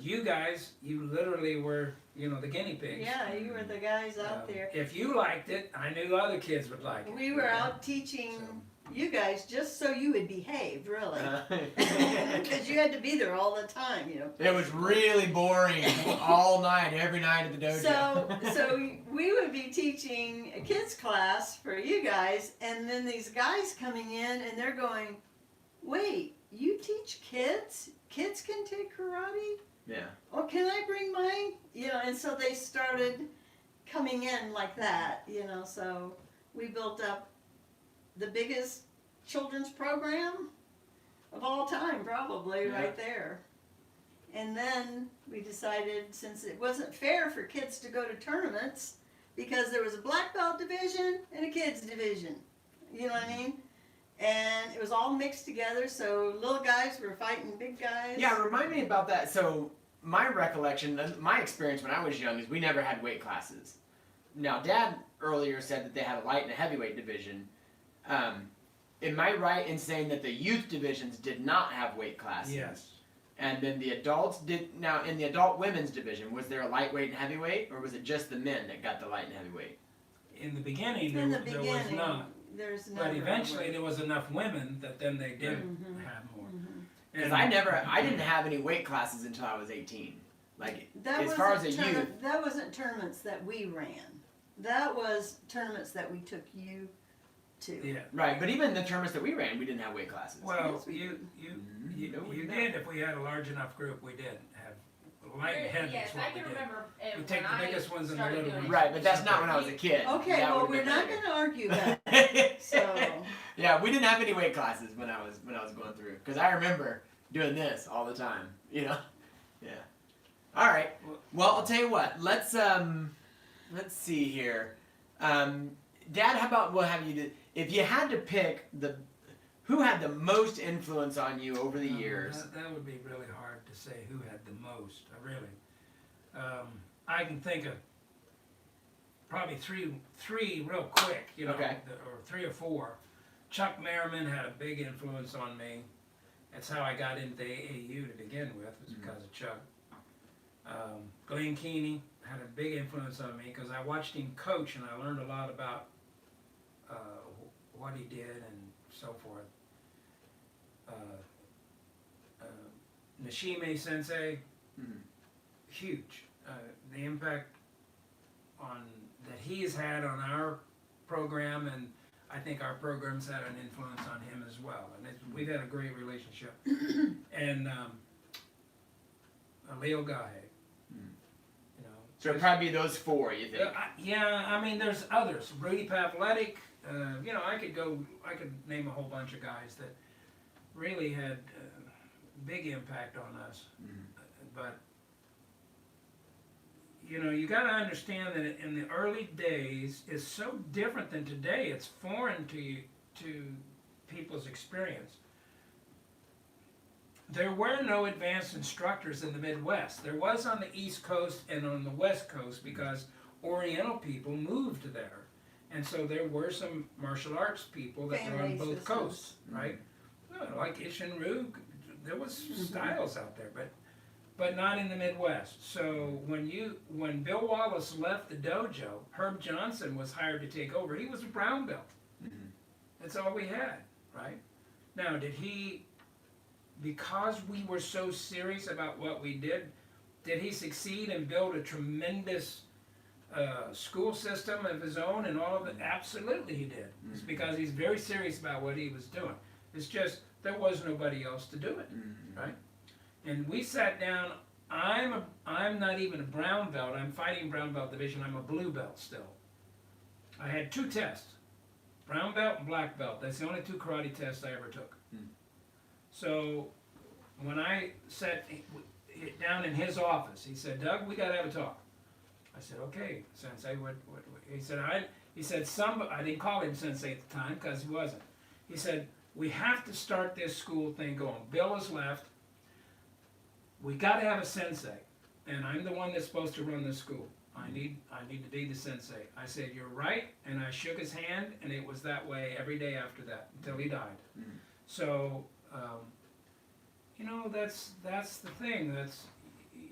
you guys, you literally were, the guinea pigs. Yeah, you were the guys out there. If you liked it, I knew other kids would like it. We were out teaching you guys just so you would behave, really. Uh-huh. Because you had to be there all the time, you know. It was really boring all night, every night at the dojo. So we would be teaching a kids class for you guys, and then these guys coming in and they're going, "Wait, you teach kids? Kids can take karate? Yeah. Oh, can I bring mine?" You know, and so they started coming in like that, you know. So we built up the biggest children's program of all time, probably, Yeah. right there. And then we decided, since it wasn't fair for kids to go to tournaments, because there was a black belt division and a kids division, you know what I mean? And it was all mixed together, so little guys were fighting big guys. Yeah, remind me about that. So my recollection, my experience when I was young is we never had weight classes. Now, Dad earlier said that they had a light and a heavyweight division. Am I right in saying that the youth divisions did not have weight classes? Yes. And then the adults did. Now, in the adult women's division, was there a lightweight and heavyweight, or was it just the men that got the light and heavyweight? In the beginning, In the there was beginning, not. there's But never eventually there was enough women that then they did have more. Because And I didn't have any weight classes until I was 18. Like, as far as a youth. That wasn't tournaments that we ran. That was tournaments that we took you to. Yeah. Right, but even the tournaments that we ran, we didn't have weight classes. Well, Yes, we you No, we you did did if we had a large enough group. We did have light and heavy. Yes, is what I we can did. remember We when take the I biggest ones and the started little doing ones. it. Right, but that's not when I was a kid. Okay, That well, would've we're been not later. going to argue that. So, Yeah, we didn't have any weight classes when I was going through. Because I remember doing this all the time. You know. Yeah. All right. Well, I'll tell you what. Let's see here. Dad, how about we'll have you do, if you had to pick who had the most influence on you over the years? That would be really hard to say who had the most. Really, I can think of probably three real quick. You know, Okay. or 3 or 4. Chuck Merriman had a big influence on me. That's how I got into AAU to begin with, was because of Chuck. Glenn Keeney had a big influence on me because I watched him coach and I learned a lot about what he did and so forth. Nishime Sensei, Mhm. huge. The impact that he has had on our program, and I think our program's had an influence on him as well. And we've had a great relationship. And Leo Gahe. You know, So it'd probably be those 4, you think? yeah, I mean, there's others. Rudy Pavletic. You know, I could name a whole bunch of guys that really had big impact on us. But you know, you got to understand that in the early days, it's so different than today. It's foreign to people's experience. There were no advanced instructors in the Midwest. There was on the East Coast and on the West Coast because Oriental people moved there. And so there were some martial arts people that were on Family both systems. coasts, right? Like Ishinru, there was styles out there, but not in the Midwest. So when Bill Wallace left the dojo, Herb Johnson was hired to take over. He was a brown belt. That's all we had, right? Now, because we were so serious about what we did he succeed and build a tremendous school system of his own and all of it? Absolutely he did. It's because he's very serious about what he was doing. It's just there was nobody else to do it, right? And we sat down. I'm not even a brown belt. I'm fighting brown belt division. I'm a blue belt still. I had 2 tests, brown belt and black belt. That's the only 2 karate tests I ever took. So when I sat down in his office, he said, "Doug, we got to have a talk." I said, "Okay, Sensei." What? He said, I didn't call him Sensei at the time because he wasn't. He said, "We have to start this school thing going. Bill has left. We got to have a sensei, and I'm the one that's supposed to run this school. I need to be the sensei." I said, "You're right," and I shook his hand, and it was that way every day after that until he died. So, you know, that's the thing.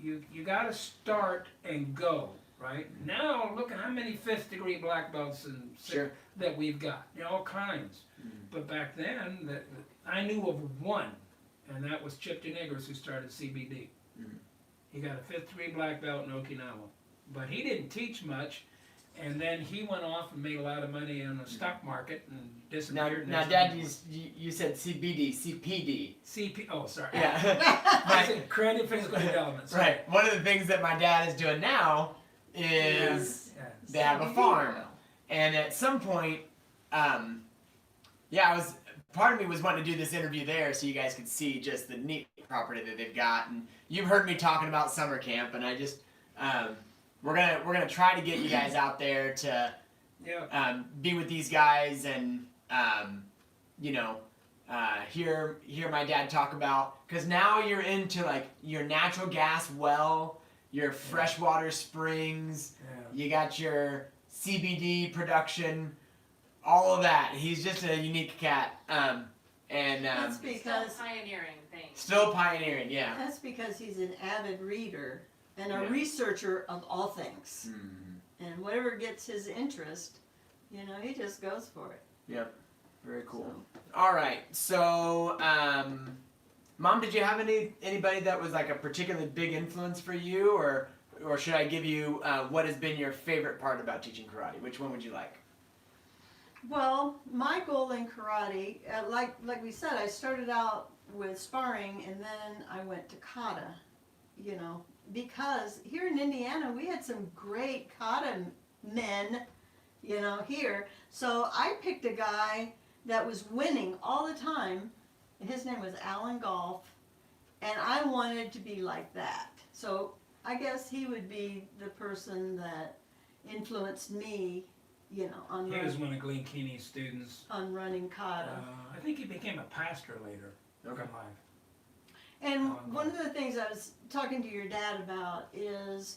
You got to start and go, right? Now look at how many 5th degree black belts and Sure. that we've got, all kinds. But back then, I knew of one, and that was Chip DeNegros, who started CBD. He got a 5th degree black belt in Okinawa, but he didn't teach much. And then he went off and made a lot of money in the stock market and disappeared. Now, Dad, you said CBD, CPD. Oh, sorry. Yeah. I said credit physical development. Sorry. Right. One of the things that my dad is doing now is Yeah. they have a farm, and at some point, part of me was wanting to do this interview there so you guys could see just the neat property that they've got, and you've heard me talking about summer camp, and I just we're gonna try to get you guys out there to be with these guys and hear my dad talk about, because now you're into like your natural gas well, your freshwater springs, you got your CBD production, all of that. He's just a unique cat, That's because Still pioneering things. still pioneering. Yeah. that's because he's an avid reader and a researcher of all things. And whatever gets his interest, he just goes for it. Yep. Very cool. All right. So, Mom, did you have anybody that was like a particularly big influence for you, or should I give you what has been your favorite part about teaching karate? Which one would you like? Well, my goal in karate, like we said, I started out with sparring and then I went to kata, because here in Indiana we had some great kata men, here. So I picked a guy that was winning all the time, and his name was Alan Golf, and I wanted to be like that. So I guess he would be the person that influenced me, on He was one of Glenn Keeney's students. on running kata. I think he became a pastor later in life. And one of the things I was talking to your dad about is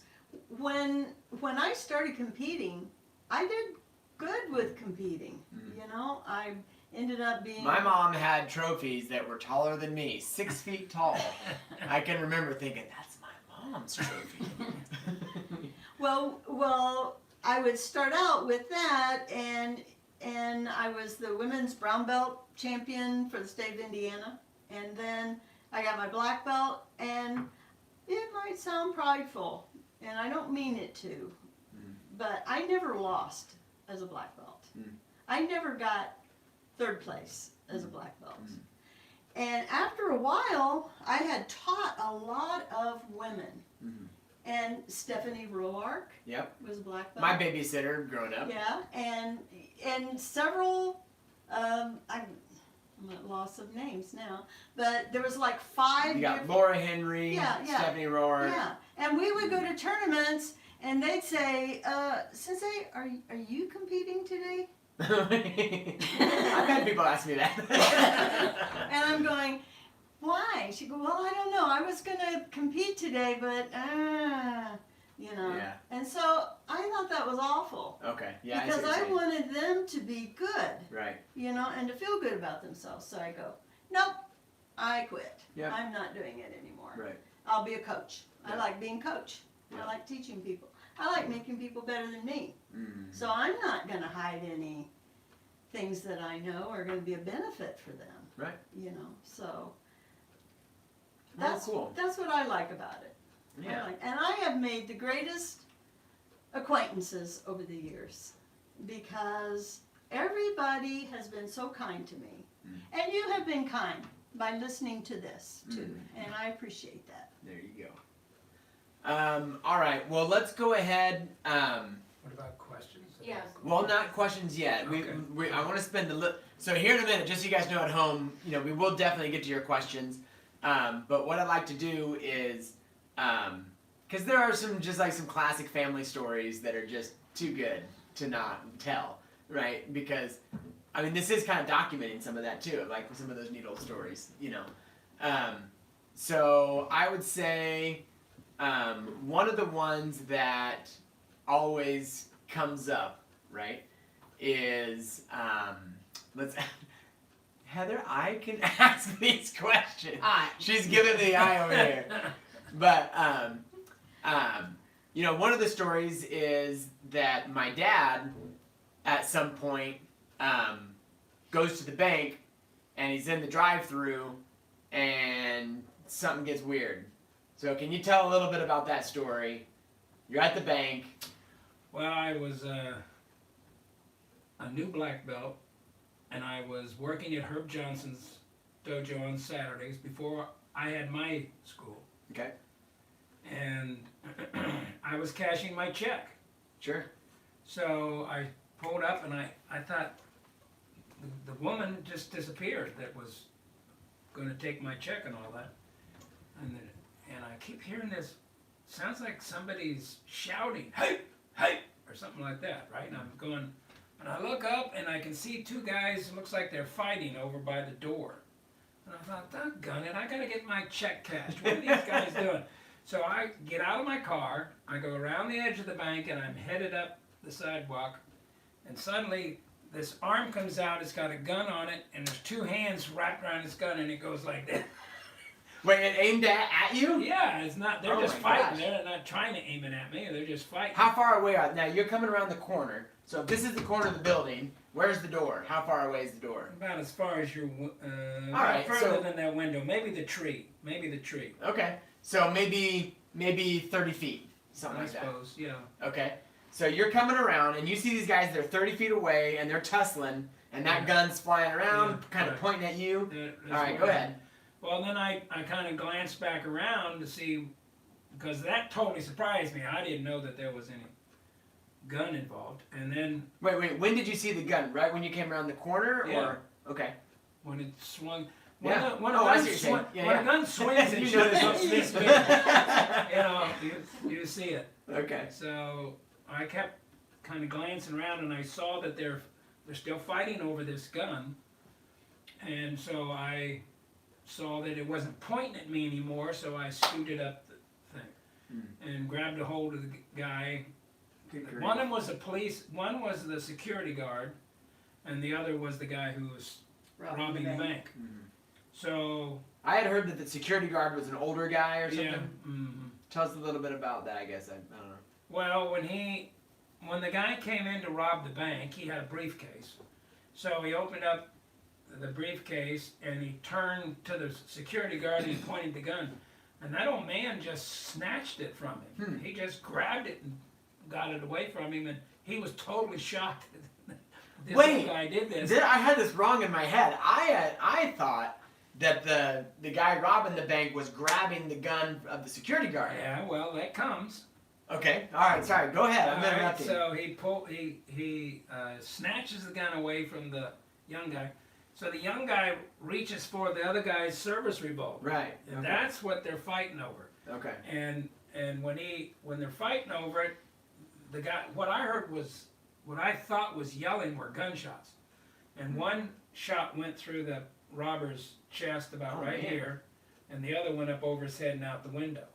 when I started competing, I did good with competing. I ended up being. My mom had trophies that were taller than me, 6 feet tall. I can remember thinking, that's my mom's trophy. Well, I would start out with that, and I was the women's brown belt champion for the state of Indiana, and then I got my black belt, and it might sound prideful, and I don't mean it to, but I never lost as a black belt. I never got 3rd place as a black belt. And after a while, I had taught a lot of women. And Stephanie Roark was a black belt. My babysitter growing up. Yeah, and several, I'm at loss of names now, but there was like 5 You got Laura Henry, Yeah. Stephanie Roark. Yeah, and we would go to tournaments, and they'd say, Sensei, are you competing today? I've had people ask me that. And I'm going, why? She go, well, I don't know. I was going to compete today, but, Yeah. And so I thought that was awful. Okay. Yeah. Because I see what I you're saying. wanted them to be good, Right. and to feel good about themselves. So I go, nope, I quit. Yep. I'm not doing it anymore. Right. I'll be a coach. I Yeah. like being coach. Yeah. I like teaching people. I like making people better than me. So I'm not going to hide any things that I know are going to be a benefit for them. Right. So Well, that's cool. that's what I like about it. Yeah. And I have made the greatest acquaintances over the years because everybody has been so kind to me. And you have been kind by listening to this too. And I appreciate that. There you go. All right. Well, let's go ahead. What about questions? Yes. Well, not questions yet. Okay. I want to spend so here in a minute, just so you guys know at home, we will definitely get to your questions. But what I'd like to do is, because there are some classic family stories that are just too good to not tell, right? Because, this is kind of documenting some of that too, like some of those neat old stories, So I would say one of the ones that always comes up, right, is Heather, I can ask these questions. She's giving the eye over here. But you know, one of the stories is that my dad, at some point, goes to the bank, and he's in the drive-through, and something gets weird. So can you tell a little bit about that story? You're at the bank. Well, I was a new black belt, and I was working at Herb Johnson's dojo on Saturdays before I had my school. Okay. And I was cashing my check. Sure. So I pulled up, and I thought the woman just disappeared that was going to take my check and all that. And I keep hearing this, sounds like somebody's shouting, hey, hey, or something like that, right? And I'm going, and I look up, and I can see two guys, looks like they're fighting over by the door. And I thought, doggone it, I got to get my check cashed. What are these guys doing? So I get out of my car, I go around the edge of the bank, and I'm headed up the sidewalk, and suddenly this arm comes out, it's got a gun on it, and there's two hands wrapped around this gun, and it goes like this. Wait, it aimed at you? Yeah, it's not, they're Oh just my fighting, gosh. they're not trying to aim it at me, they're just fighting. How far away are now? You're coming around the corner. So if this is the corner of the building, where's the door? How far away is the door? About as far as your, right, further so- than that window, maybe the tree. Okay. So maybe 30 feet, something I like that. suppose, yeah. Okay. So you're coming around and you see these guys, they're 30 feet away and they're tussling and that gun's flying around, Yeah, kind of right. pointing at you. That's All right, what go happened. ahead. Well, then I kind of glanced back around to see, because that totally surprised me. I didn't know that there was any gun involved. And then Wait, when did you see the gun? Right when you came around the corner? Yeah. Or okay. when it swung, Yeah. when Oh, I see what a gun, you're saying. Yeah, when yeah. a gun swings and You shoots noticed up it. this big, you know, you see it. Okay. So I kept kind of glancing around, and I saw that they're still fighting over this gun. And so I saw that it wasn't pointing at me anymore, so I scooted up the thing and grabbed a hold of the guy. Good grief. One of them was one was the security guard, and the other was the guy who was robbing the bank. Mhm. So, I had heard that the security guard was an older guy or something. yeah. Mhm. Tell us a little bit about that, I guess. I don't know. Well, when the guy came in to rob the bank, he had a briefcase. So he opened up the briefcase and he turned to the security guard and he pointed the gun. And that old man just snatched it from him. He just grabbed it and got it away from him, and he was totally shocked that this Wait, old guy did this. I had this wrong in my head. I thought that the guy robbing the bank was grabbing the gun of the security guard. Yeah, well, that comes. Okay. All right. Sorry. Go ahead. I'm All right, interrupting. so he snatches the gun away from the young guy. So the young guy reaches for the other guy's service revolver. Right. And Okay. that's what they're fighting over. Okay. And when they're fighting over it, the guy, what I thought was yelling were gunshots. And one shot went through the robber's chest about right man. here, and the other went up over his head and out the window.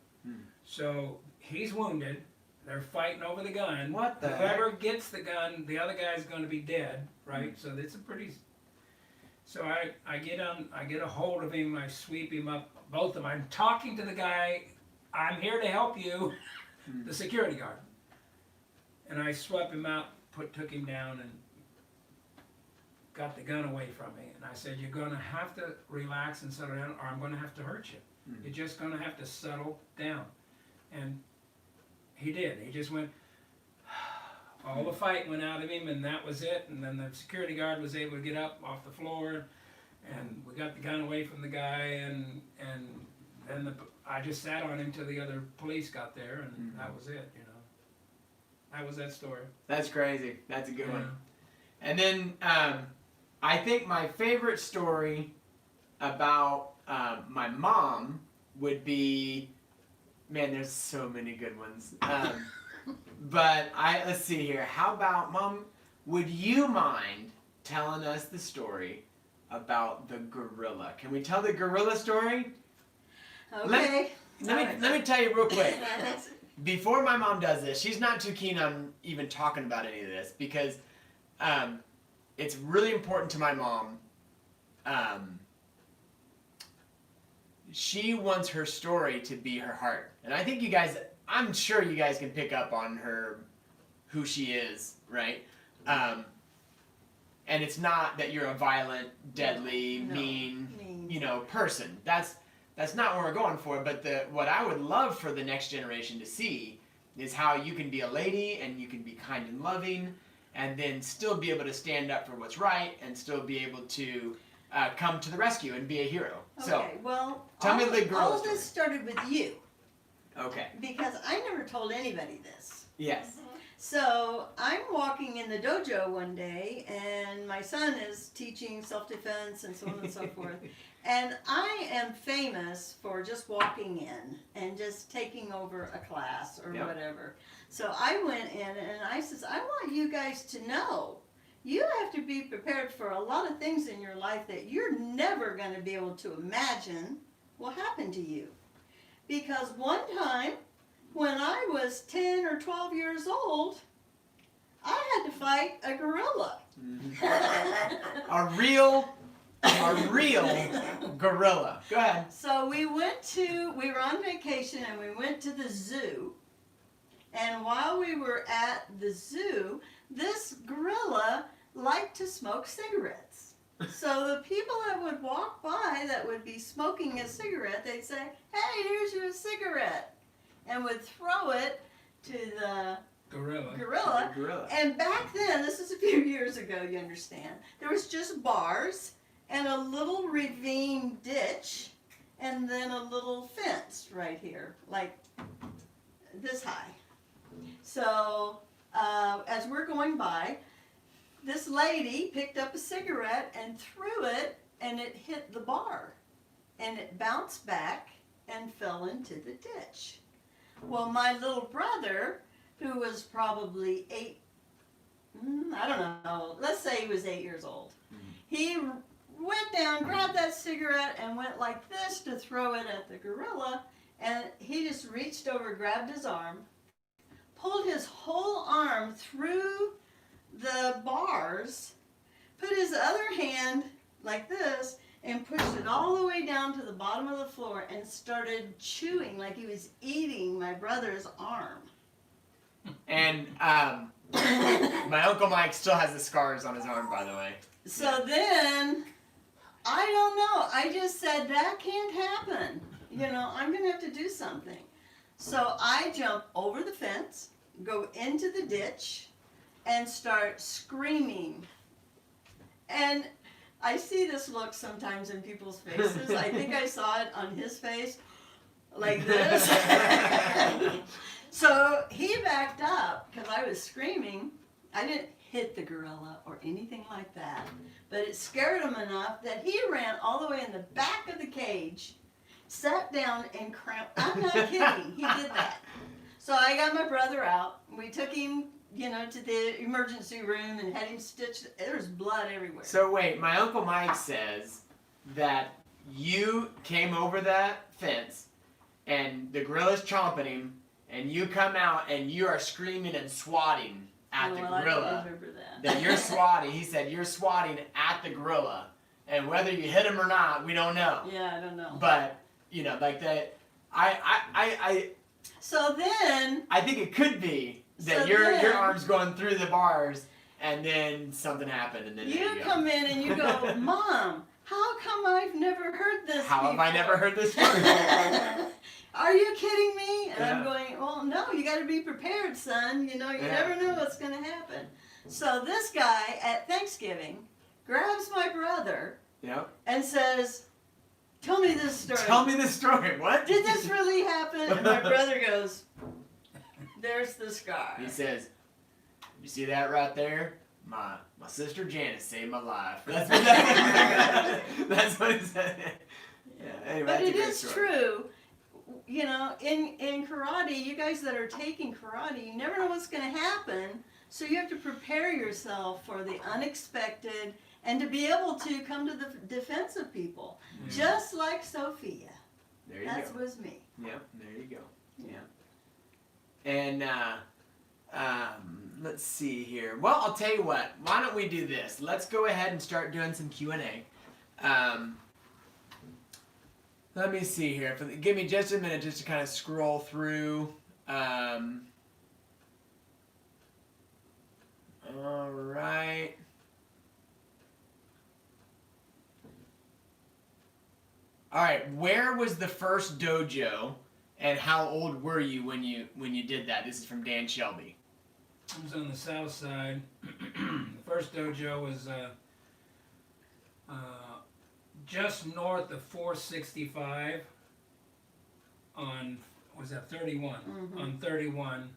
So he's wounded. They're fighting over the gun. What the Whoever gets the gun, the other guy's going to be dead, right? So it's a pretty. So I get a hold of him. I sweep him up, both of them. I'm talking to the guy. I'm here to help you, the security guard. And I swept him out, took him down, and got the gun away from me. And I said, "You're going to have to relax and settle down, or I'm going to have to hurt you. You're just going to have to settle down." And he did. He just went. All the fight went out of him, and that was it. And then the security guard was able to get up off the floor, and we got the gun away from the guy. And then I just sat on him till the other police got there, and that was it. You know, that was that story. That's crazy. That's a good Yeah. one. And then I think my favorite story about my mom would be, man, there's so many good ones. But let's see here. How about, Mom, would you mind telling us the story about the gorilla? Can we tell the gorilla story? Okay. Let me tell you real quick. Before my mom does this, she's not too keen on even talking about any of this because it's really important to my mom. She wants her story to be her heart. And I think you guys I'm sure you guys can pick up on her, who she is, right? And it's not that you're a violent, deadly, No, mean, person. That's not what we're going for. But what I would love for the next generation to see is how you can be a lady and you can be kind and loving, and then still be able to stand up for what's right and still be able to come to the rescue and be a hero. Okay, So well, tell me the girl all of story. this started with you Okay. because I never told anybody this. Yes. So I'm walking in the dojo one day, and my son is teaching self-defense and so on and so forth. And I am famous for just walking in and just taking over a class or Yep. whatever. So I went in and I says, I want you guys to know you have to be prepared for a lot of things in your life that you're never going to be able to imagine will happen to you. Because one time, when I was 10 or 12 years old, I had to fight a gorilla. A real gorilla. Go ahead. So we were on vacation and we went to the zoo. And while we were at the zoo, this gorilla liked to smoke cigarettes. So the people that would walk by that would be smoking a cigarette, they'd say, hey, here's your cigarette. And would throw it to the gorilla. Gorilla. And back then, this is a few years ago, you understand, there was just bars and a little ravine ditch and then a little fence right here, like this high. So as we're going by, this lady picked up a cigarette and threw it, and it hit the bar. And it bounced back and fell into the ditch. Well, my little brother, who was probably 8, I don't know, let's say he was 8 years old. He went down, grabbed that cigarette, and went like this to throw it at the gorilla, and he just reached over, grabbed his arm, pulled his whole arm through the bars, put his other hand like this, and pushed it all the way down to the bottom of the floor and started chewing like he was eating my brother's arm. And my Uncle Mike still has the scars on his arm, by the way. So then, I don't know, I just said, that can't happen. I'm going to have to do something. So I jump over the fence, go into the ditch, and start screaming. And I see this look sometimes in people's faces. I think I saw it on his face, like this. So he backed up because I was screaming. I didn't hit the gorilla or anything like that, but it scared him enough that he ran all the way in the back of the cage, sat down and cramped. I'm not kidding, he did that. So I got my brother out. We took him, to the emergency room and had him stitched. There was blood everywhere. So wait, my Uncle Mike says that you came over that fence and the gorilla's chomping him, and you come out and you are screaming and swatting at the I gorilla. don't remember that. That you're swatting. He said you're swatting at the gorilla, and whether you hit him or not, we don't know. Yeah, I don't know. But like that, So then, I think it could be that So your then- arm's going through the bars, and then something happened, and then there you you go. come in and you go, Mom, how come I've never heard this How have I before?" never heard this story? Are you kidding me? And Yeah. I'm going, well, no, you got to be prepared, son. You never know what's going to happen. So this guy at Thanksgiving grabs my brother Yep. and says, tell me this story. Tell me this story. What? Did this really happen? And my brother goes, there's the scar. He says, "You see that right there? My sister Janice saved my life." That's what he said. Yeah. Anyway, But that's a it great is story. true. In karate, you guys that are taking karate, you never know what's going to happen. So you have to prepare yourself for the unexpected and to be able to come to the defense of people. Yeah. Just like Sophia. There you That go. was me. Yep. There you go. Yeah. And let's see here. Well, I'll tell you what. Why don't we do this? Let's go ahead and start doing some Q&A. Let me see here. Give me just a minute just to kind of scroll through. All right. All right. Where was the first dojo, and how old were you when you did that? This is from Dan Shelby. I was on the south side. The first dojo was just north of 465 on, was that 31? On 31.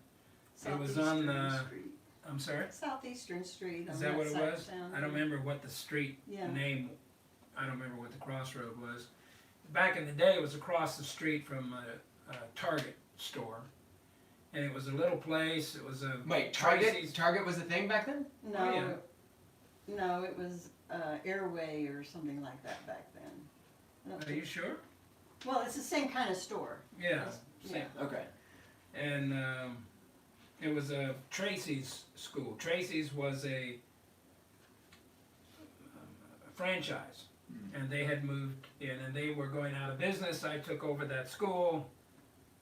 It was on Street. I'm sorry? Southeastern Street. Is on that what it side of was? town. I don't remember what the street Yeah. name, I don't remember what the crossroad was. Back in the day, it was across the street from a Target store. And it was a little place, it was a... Wait, Tracy's- Target was a thing back then? No, Oh, yeah. no, it was Airway or something like that back then. I don't Are you think- sure? Well, it's the same kind of store. Yeah. Yeah. Same. Okay. And it was a Tracy's school. Tracy's was a franchise, and they had moved in, and they were going out of business. I took over that school.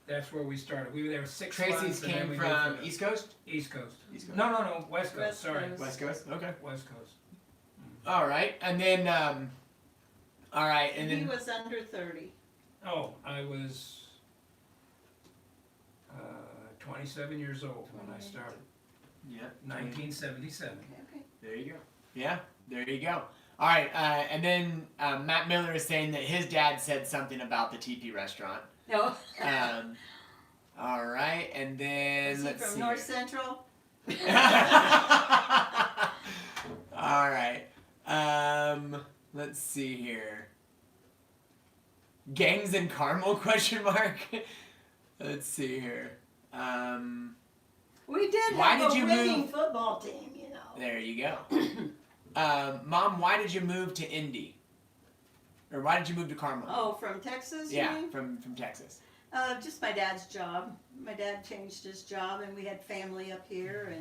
That's where we started. We were there 6 months. Tracy's and then came we from moved to East Coast? East Coast. East Coast. No, West Coast. West Sorry, Coast. West Coast? Okay. West Coast. All right. And then, all right. And He then, was under 30. Oh, I was 27 years old when I started. yeah. 1977. Okay. There you go. Yeah, there you go. All right, and then Matt Miller is saying that his dad said something about the TP restaurant. No. All right, and then Is he let's from see. North Central? All right, let's see here. Gangs in Carmel? Question mark. Let's see here. We did Why have did you a winning move- football team, you know. There you go. Mom, why did you move to Indy? Or why did you move to Carmel? Oh, from Texas, you yeah, mean? from Texas. Just my dad's job. My dad changed his job, and we had family up here.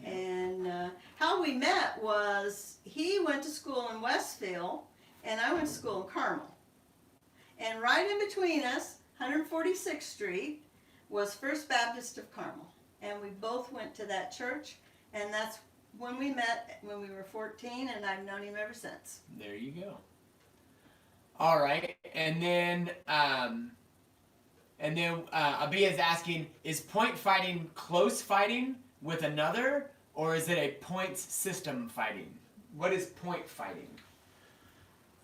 And how we met was he went to school in Westville, and I went to school in Carmel. And right in between us, 146th Street, was First Baptist of Carmel. And we both went to that church, and that's when we met when we were 14, and I've known him ever since. There you go. All right, and then Abia is asking: is point fighting close fighting with another, or is it a points system fighting? What is point fighting?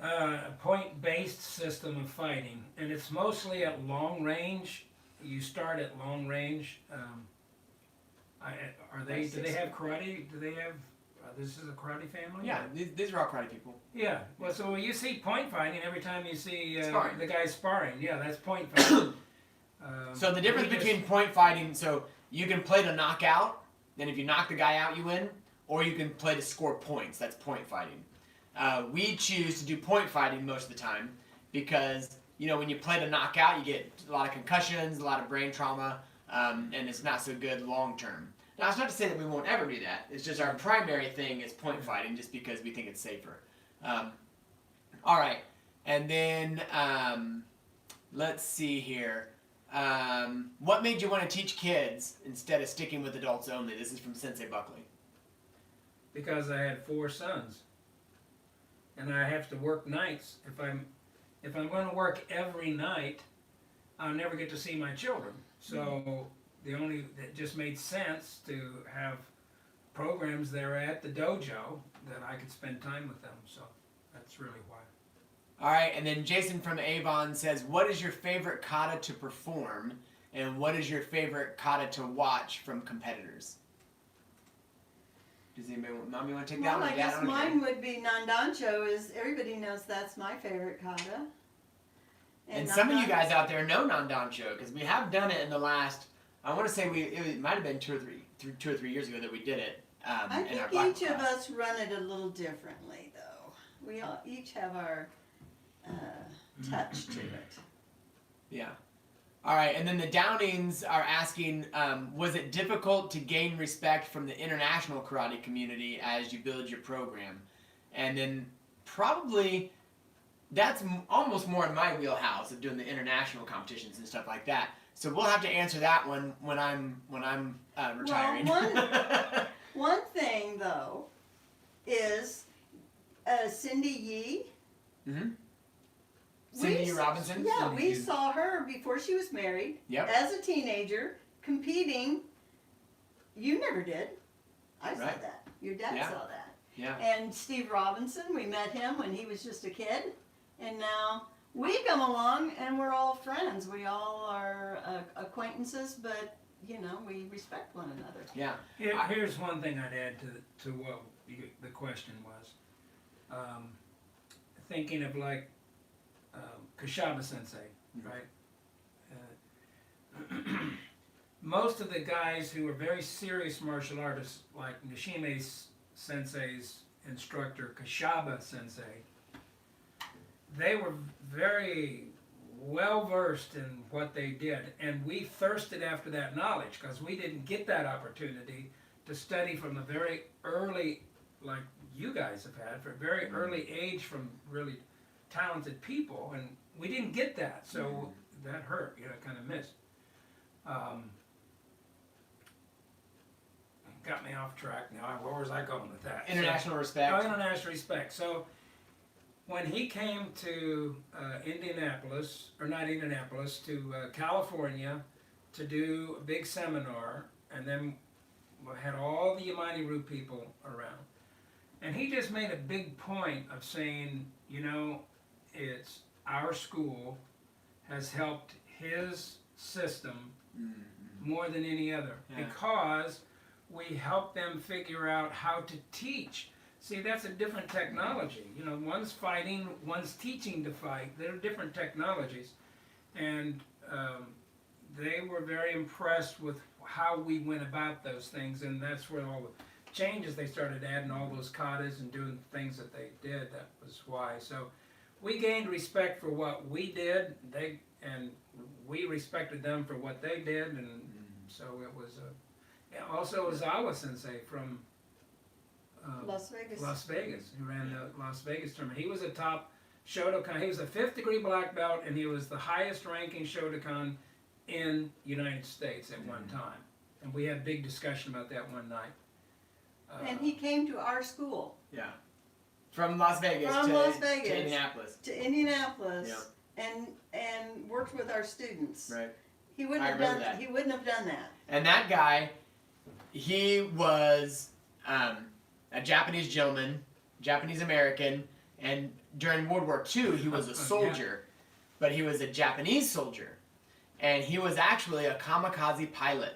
A point-based system of fighting, and it's mostly at long range. You start at long range. Do they have karate? Do they have? This is a karate family. Yeah, these are all karate people. Yeah. Well, so when you see point fighting, every time you see Sparring. the guy sparring, yeah, that's point fighting. So the difference we just- between point fighting, so you can play to knock out, then if you knock the guy out, you win, or you can play to score points. That's point fighting. We choose to do point fighting most of the time because, you know, when you play to knock out, you get a lot of concussions, a lot of brain trauma, and it's not so good long term. Now, it's not to say that we won't ever do that. It's just our primary thing is point fighting just because we think it's safer. All right. And then let's see here. What made you want to teach kids instead of sticking with adults only? This is from Sensei Buckley. Because I had 4 sons, and I have to work nights. If I'm going to work every night, I'll never get to see my children. So it just made sense to have programs there at the dojo that I could spend time with them. So that's really why. All right, and then Jason from Avon says, what is your favorite kata to perform, and what is your favorite kata to watch from competitors? Does anybody, Mommy, want to take that Well, one? I guess mine would be Nandancho. Everybody knows that's my favorite kata. And some of you guys out there know Nandancho, because we have done it in the last, I want to say it might have been 2 or 3 years ago that we did it. I in our think Bible each of class. us run it a little differently, though. We all each have our touch to it. Yeah. All right, and then the Downings are asking, was it difficult to gain respect from the international karate community as you build your program? And then probably that's almost more in my wheelhouse of doing the international competitions and stuff like that. So we'll have to answer that one when I'm retiring. One thing though is Cindy Yee. Mm-hmm. Cindy Robinson. Yeah, Cindy we Yee. saw her before she was married. Yep. As a teenager, competing. You never did. I saw Right. that. Your dad Yeah. saw that. Yeah. And Steve Robinson, we met him when he was just a kid, and now we come along and we're all friends. We all are acquaintances, but you know, we respect one another. Yeah. Here's one thing I'd add to what the question was. Thinking of like Kashaba Sensei, right? Most of the guys who are very serious martial artists, like Nishime Sensei's instructor, Kashaba Sensei, they were very well versed in what they did, and we thirsted after that knowledge because we didn't get that opportunity to study from a very early, like you guys have had, for a very early age from really talented people, and we didn't get that, so that hurt, kind of missed. Got me off track now. Where was I going with that? International respect. Oh, international respect. So when he came to Indianapolis, or not Indianapolis, to California to do a big seminar, and then we had all the Yamani people around. And he just made a big point of saying, it's our school has helped his system more than any other, because we help them figure out how to teach. See, that's a different technology. One's fighting, one's teaching to fight. They're different technologies. And they were very impressed with how we went about those things, and that's where all the changes, they started adding all those katas and doing things that they did. That was why. So we gained respect for what we did, and we respected them for what they did, and so it was also Ozawa Sensei from Las Vegas. who ran the Las Vegas tournament. He was a top Shotokan. He was a 5th degree black belt, and he was the highest ranking Shotokan in United States at one time. And we had a big discussion about that one night. And he came to our school. Yeah. From Las Vegas From to Las Vegas. to Indianapolis. To Indianapolis, and worked with our students. Right. He wouldn't I have remember done that. He wouldn't have done that. And that guy, he was a Japanese gentleman, Japanese American, and during World War II he was a soldier, but he was a Japanese soldier, and he was actually a kamikaze pilot.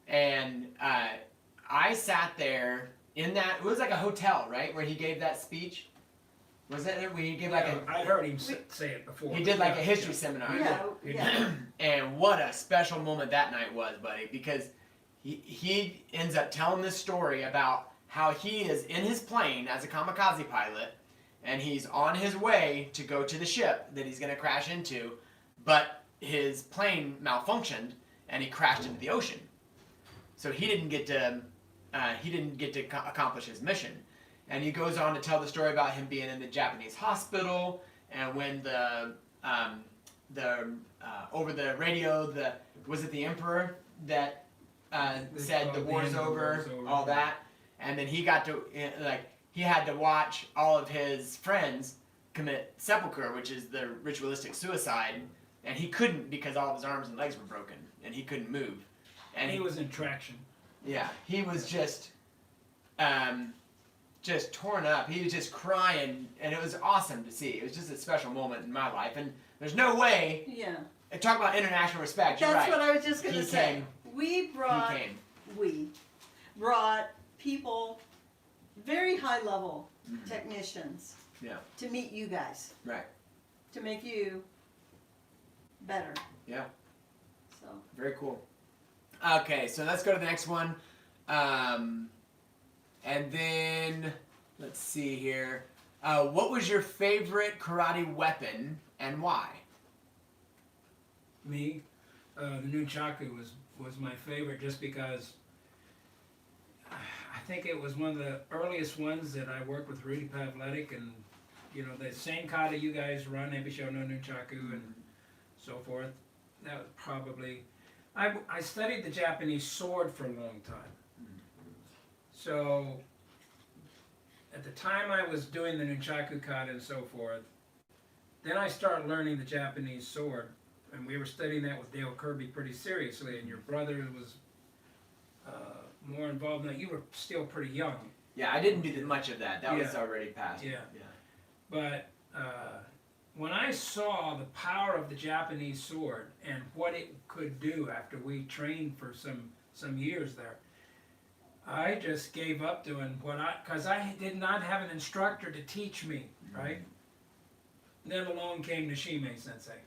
And I sat there in that, it was like a hotel, right, where he gave that speech. Was that it? Where he gave like I heard him say it before. he did like a history seminar. Yeah. And what a special moment that night was, buddy, because he ends up telling this story about how he is in his plane as a kamikaze pilot, and he's on his way to go to the ship that he's going to crash into, but his plane malfunctioned and he crashed into the ocean. So he didn't get to accomplish his mission. And he goes on to tell the story about him being in the Japanese hospital, and when the over the radio, was it the emperor that said the war's over, all that, and then he got to he had to watch all of his friends commit seppuku, which is the ritualistic suicide, and he couldn't because all of his arms and legs were broken and he couldn't move. And he was in traction. Yeah, he was just torn up. He was just crying, and it was awesome to see. It was just a special moment in my life, and there's no way. Yeah. Talk about international respect. You're That's right. what I was just going to say. Came. We brought people, very high level technicians, to meet you guys. Right. To make you better. Yeah. So. Very cool. Okay, so let's go to the next one. And then, let's see here. What was your favorite karate weapon and why? Me, the nunchaku was my favorite, just because I think it was one of the earliest ones that I worked with Rudy Pavletic, and the same kata you guys run, Ebisho no nunchaku and so forth. that was probably, I studied the Japanese sword for a long time. So, at the time I was doing the nunchaku kata and so forth, then I started learning the Japanese sword, and we were studying that with Dale Kirby pretty seriously, and your brother was more involved in that. You were still pretty young. Yeah, I didn't do much of that. That was Yeah. already past. Yeah. But when I saw the power of the Japanese sword and what it could do after we trained for some years there, I just gave up doing because I did not have an instructor to teach me, right? Then along came Nishime Sensei,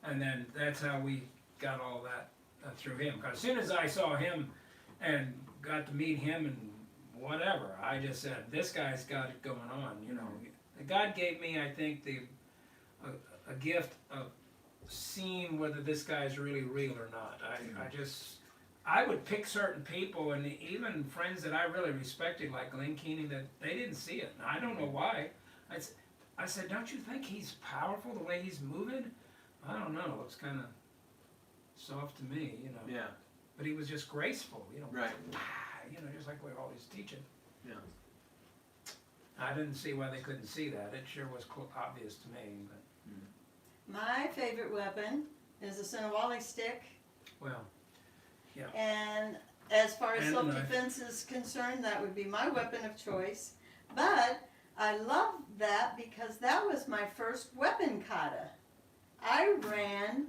and then that's how we got all that through him. Because as soon as I saw him and got to meet him and whatever, I just said, this guy's got it going on, you know. God gave me, I think, a gift of seeing whether this guy's really real or not. I would pick certain people, and even friends that I really respected, like Glenn Keeney, that they didn't see it. And I don't know why. I said, don't you think he's powerful the way he's moving? I don't know. It looks kind of soft to me, you know. Yeah. But he was just graceful, you know. Right. You know, just like we're always teaching. Yeah. I didn't see why they couldn't see that. It sure was obvious to me. But My favorite weapon is a Sinawali stick. well, And as far as And a knife. self-defense is concerned, that would be my weapon of choice. But I love that because that was my first weapon kata. I ran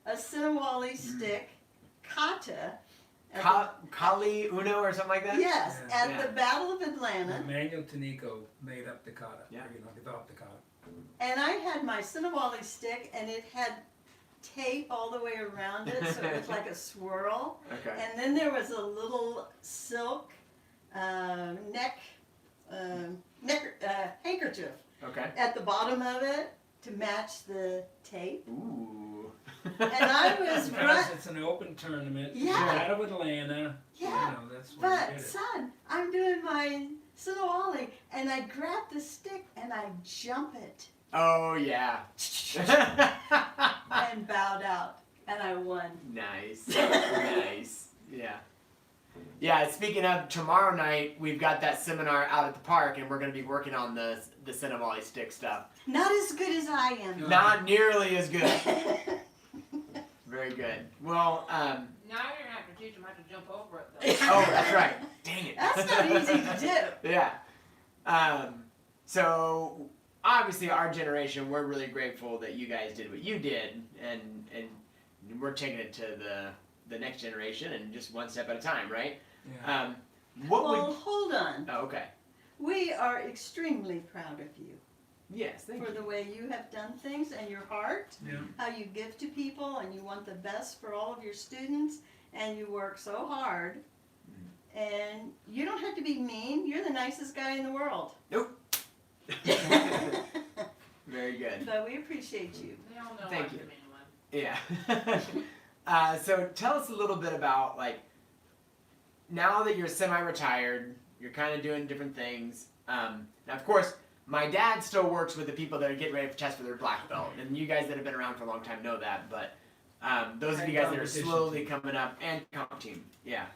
a Sinawali stick kata. at Kali Uno or something like that? yes, Yeah. at the Battle of Atlanta. Emmanuel Tanico made up the kata. Yeah. You know, developed the kata. And I had my Sinawali stick, and it had tape all the way around it, so it was like a swirl. Okay. And then there was a little silk handkerchief Okay. at the bottom of it to match the tape. Ooh. And I was Because it's an open tournament. Yeah. Out of Atlanta. Yeah. You know, that's where you But did it. son, I'm doing my Sinawali, and I grab the stick and I jump it Oh yeah. and bowed out, and I won. Nice. Nice. Yeah. Yeah, speaking of, tomorrow night we've got that seminar out at the park, and we're going to be working on the Cinnamon stick stuff. Not as good as I am. Not nearly as good. Very good. Well, Now you're gonna have to teach them how to jump over it though. oh, that's right. Dang it. That's not easy to do. Yeah. So obviously our generation, we're really grateful that you guys did what you did, and we're taking it to the next generation, and just one step at a time, right? Yeah. What Well, would? hold on. Oh, okay. We are extremely proud of you Yes, thank for you. the way you have done things and your heart, Yeah. how you give to people, and you want the best for all of your students, and you work so hard. And you don't have to be mean. You're the nicest guy in the world. Very good. But we appreciate you. They all know Thank I'm you. the main one. Yeah. So tell us a little bit about, like, now that you're semi-retired, you're kind of doing different things. Now, of course, my dad still works with the people that are getting ready to test for their black belt, and you guys that have been around for a long time know that. But those of And you guys that are competition slowly team. coming up, and comp team, yeah.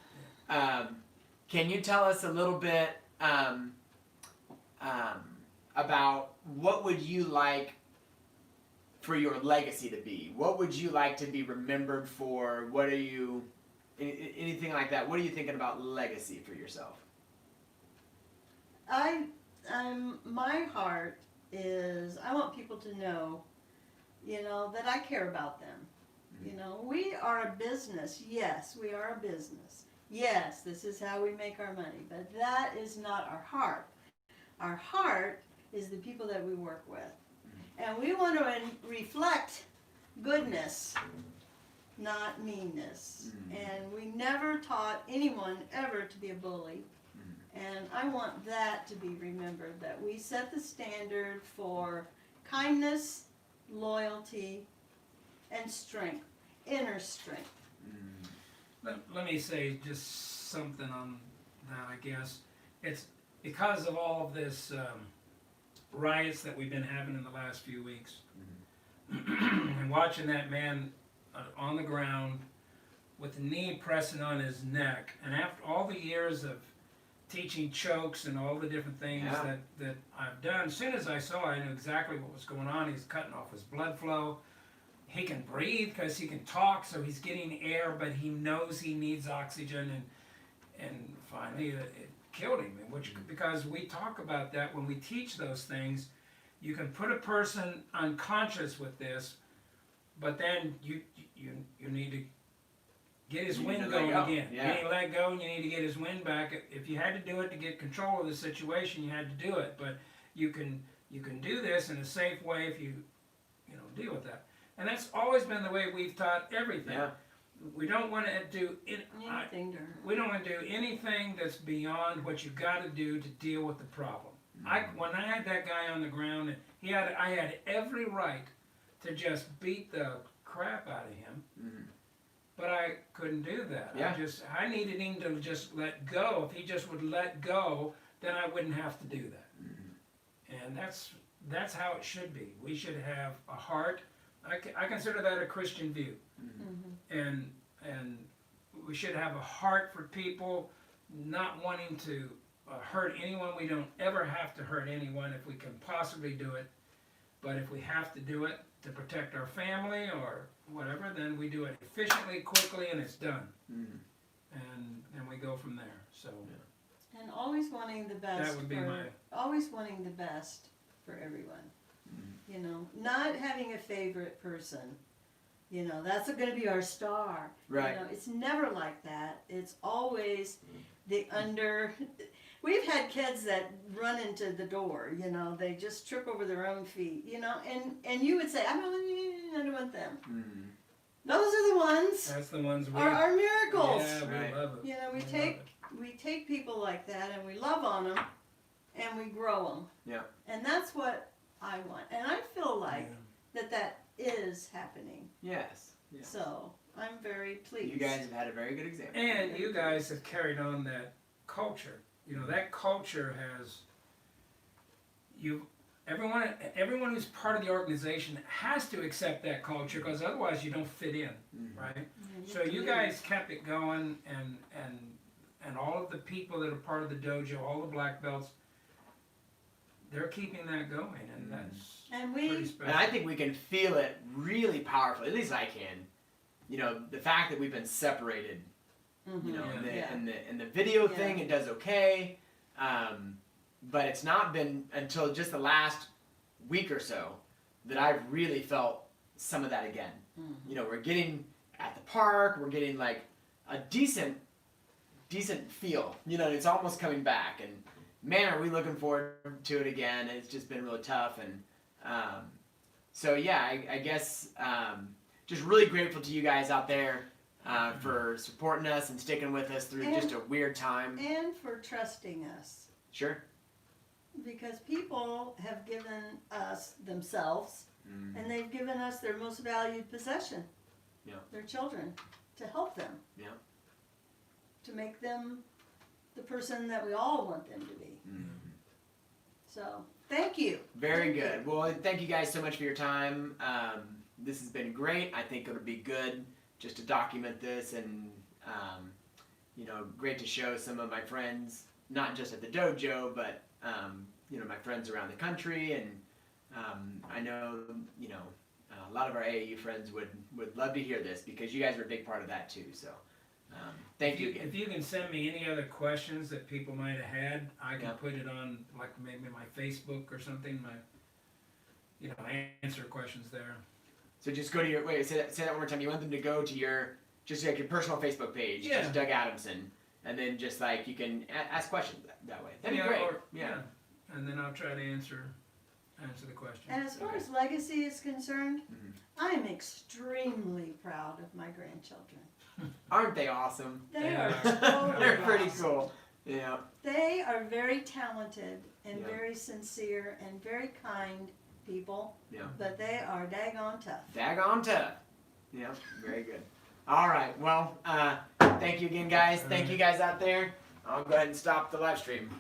Can you tell us a little bit about what would you like for your legacy to be? What would you like to be remembered for? What are you, anything like that? What are you thinking about legacy for yourself? My heart is, I want people to know, that I care about them. We are a business. Yes, we are a business. Yes, this is how we make our money, but that is not our heart. Our heart is the people that we work with. And we want to reflect goodness, not meanness. And we never taught anyone ever to be a bully. And I want that to be remembered, that we set the standard for kindness, loyalty, and strength, inner strength. Let me say just something on that, I guess. It's because of all of this riots that we've been having in the last few weeks. And watching that man on the ground with the knee pressing on his neck. And after all the years of teaching chokes and all the different things Yeah. that I've done, as soon as I saw it, I knew exactly what was going on. He's cutting off his blood flow. He can breathe because he can talk, so he's getting air, but he knows he needs oxygen. And finally, it killed him. Because we talk about that when we teach those things. You can put a person unconscious with this, but then you need to get his You need wind to let going go. again. Yeah. You need to let go, and you need to get his wind back. If you had to do it to get control of the situation, you had to do it. But you can do this in a safe way if you deal with that. And that's always been the way we've taught everything. Yeah. We don't want to do Anything to hurt. we don't want to do anything that's beyond what you got to do to deal with the problem. When I had that guy on the ground, I had every right to just beat the crap out of him, but I couldn't do that. Yeah. I needed him to just let go. If he just would let go, then I wouldn't have to do that. And that's how it should be. We should have a heart. I consider that a Christian view, and we should have a heart for people, not wanting to hurt anyone. We don't ever have to hurt anyone if we can possibly do it. But if we have to do it to protect our family or whatever, then we do it efficiently, quickly, and it's done. And then we go from there. So And always wanting the best. that would be always wanting the best for everyone. You know, not having a favorite person. You know, that's going to be our star. Right. You know, it's never like that. It's always the under. We've had kids that run into the door. You know, they just trip over their own feet. You know, and you would say, I don't want them. Those are the ones. That's the ones we Are miracles. Yeah, we Right. love it. You know, We love it. we take people like that and we love on them and we grow them. Yeah. And that's what I want. And I feel like that is happening. Yes. So I'm very pleased. You guys have had a very good example. And you guys have carried on that culture. You know, that culture has everyone who's part of the organization has to accept that culture, because otherwise you don't fit in, right? So you guys kept it going, and all of the people that are part of the dojo, all the black belts, they're keeping that going, and that's pretty special. And I think we can feel it really powerfully. At least I can. You know, the fact that we've been separated. You know, in the video thing, it does okay, but it's not been until just the last week or so that I've really felt some of that again. You know, we're getting at the park, we're getting like a decent feel. You know, it's almost coming back, and man, are we looking forward to it again. It's just been really tough, and so yeah, I guess just really grateful to you guys out there for supporting us and sticking with us through just a weird time. And for trusting us. Sure. Because people have given us themselves, and they've given us their most valued possession. Yeah. Their children, to help them. Yeah. To make them the person that we all want them to be. So, thank you. Very good. Well, thank you guys so much for your time. This has been great. I think it'll be good just to document this, and you know, great to show some of my friends, not just at the dojo, but you know, my friends around the country, and I know, you know, a lot of our AAU friends would love to hear this, because you guys are a big part of that too. So thank you again. If you can send me any other questions that people might have had, I can put it on, like, maybe my Facebook or something. Answer questions there. So just go to your say that one more time. You want them to go to your like your personal Facebook page, Yeah. just Doug Adamson, and then just like you can ask questions that way. That'd be great. Yeah. And then I'll try to answer the question. And as far as legacy is concerned, I am extremely proud of my grandchildren. Aren't they awesome? They Yeah. are totally They're pretty awesome. cool. Yeah. They are very talented and Yeah. very sincere and very kind people. Yeah. But they are daggone tough. Daggone tough. Yeah. Very good. All right. Well, thank you again, guys. Thank you guys out there. I'll go ahead and stop the live stream.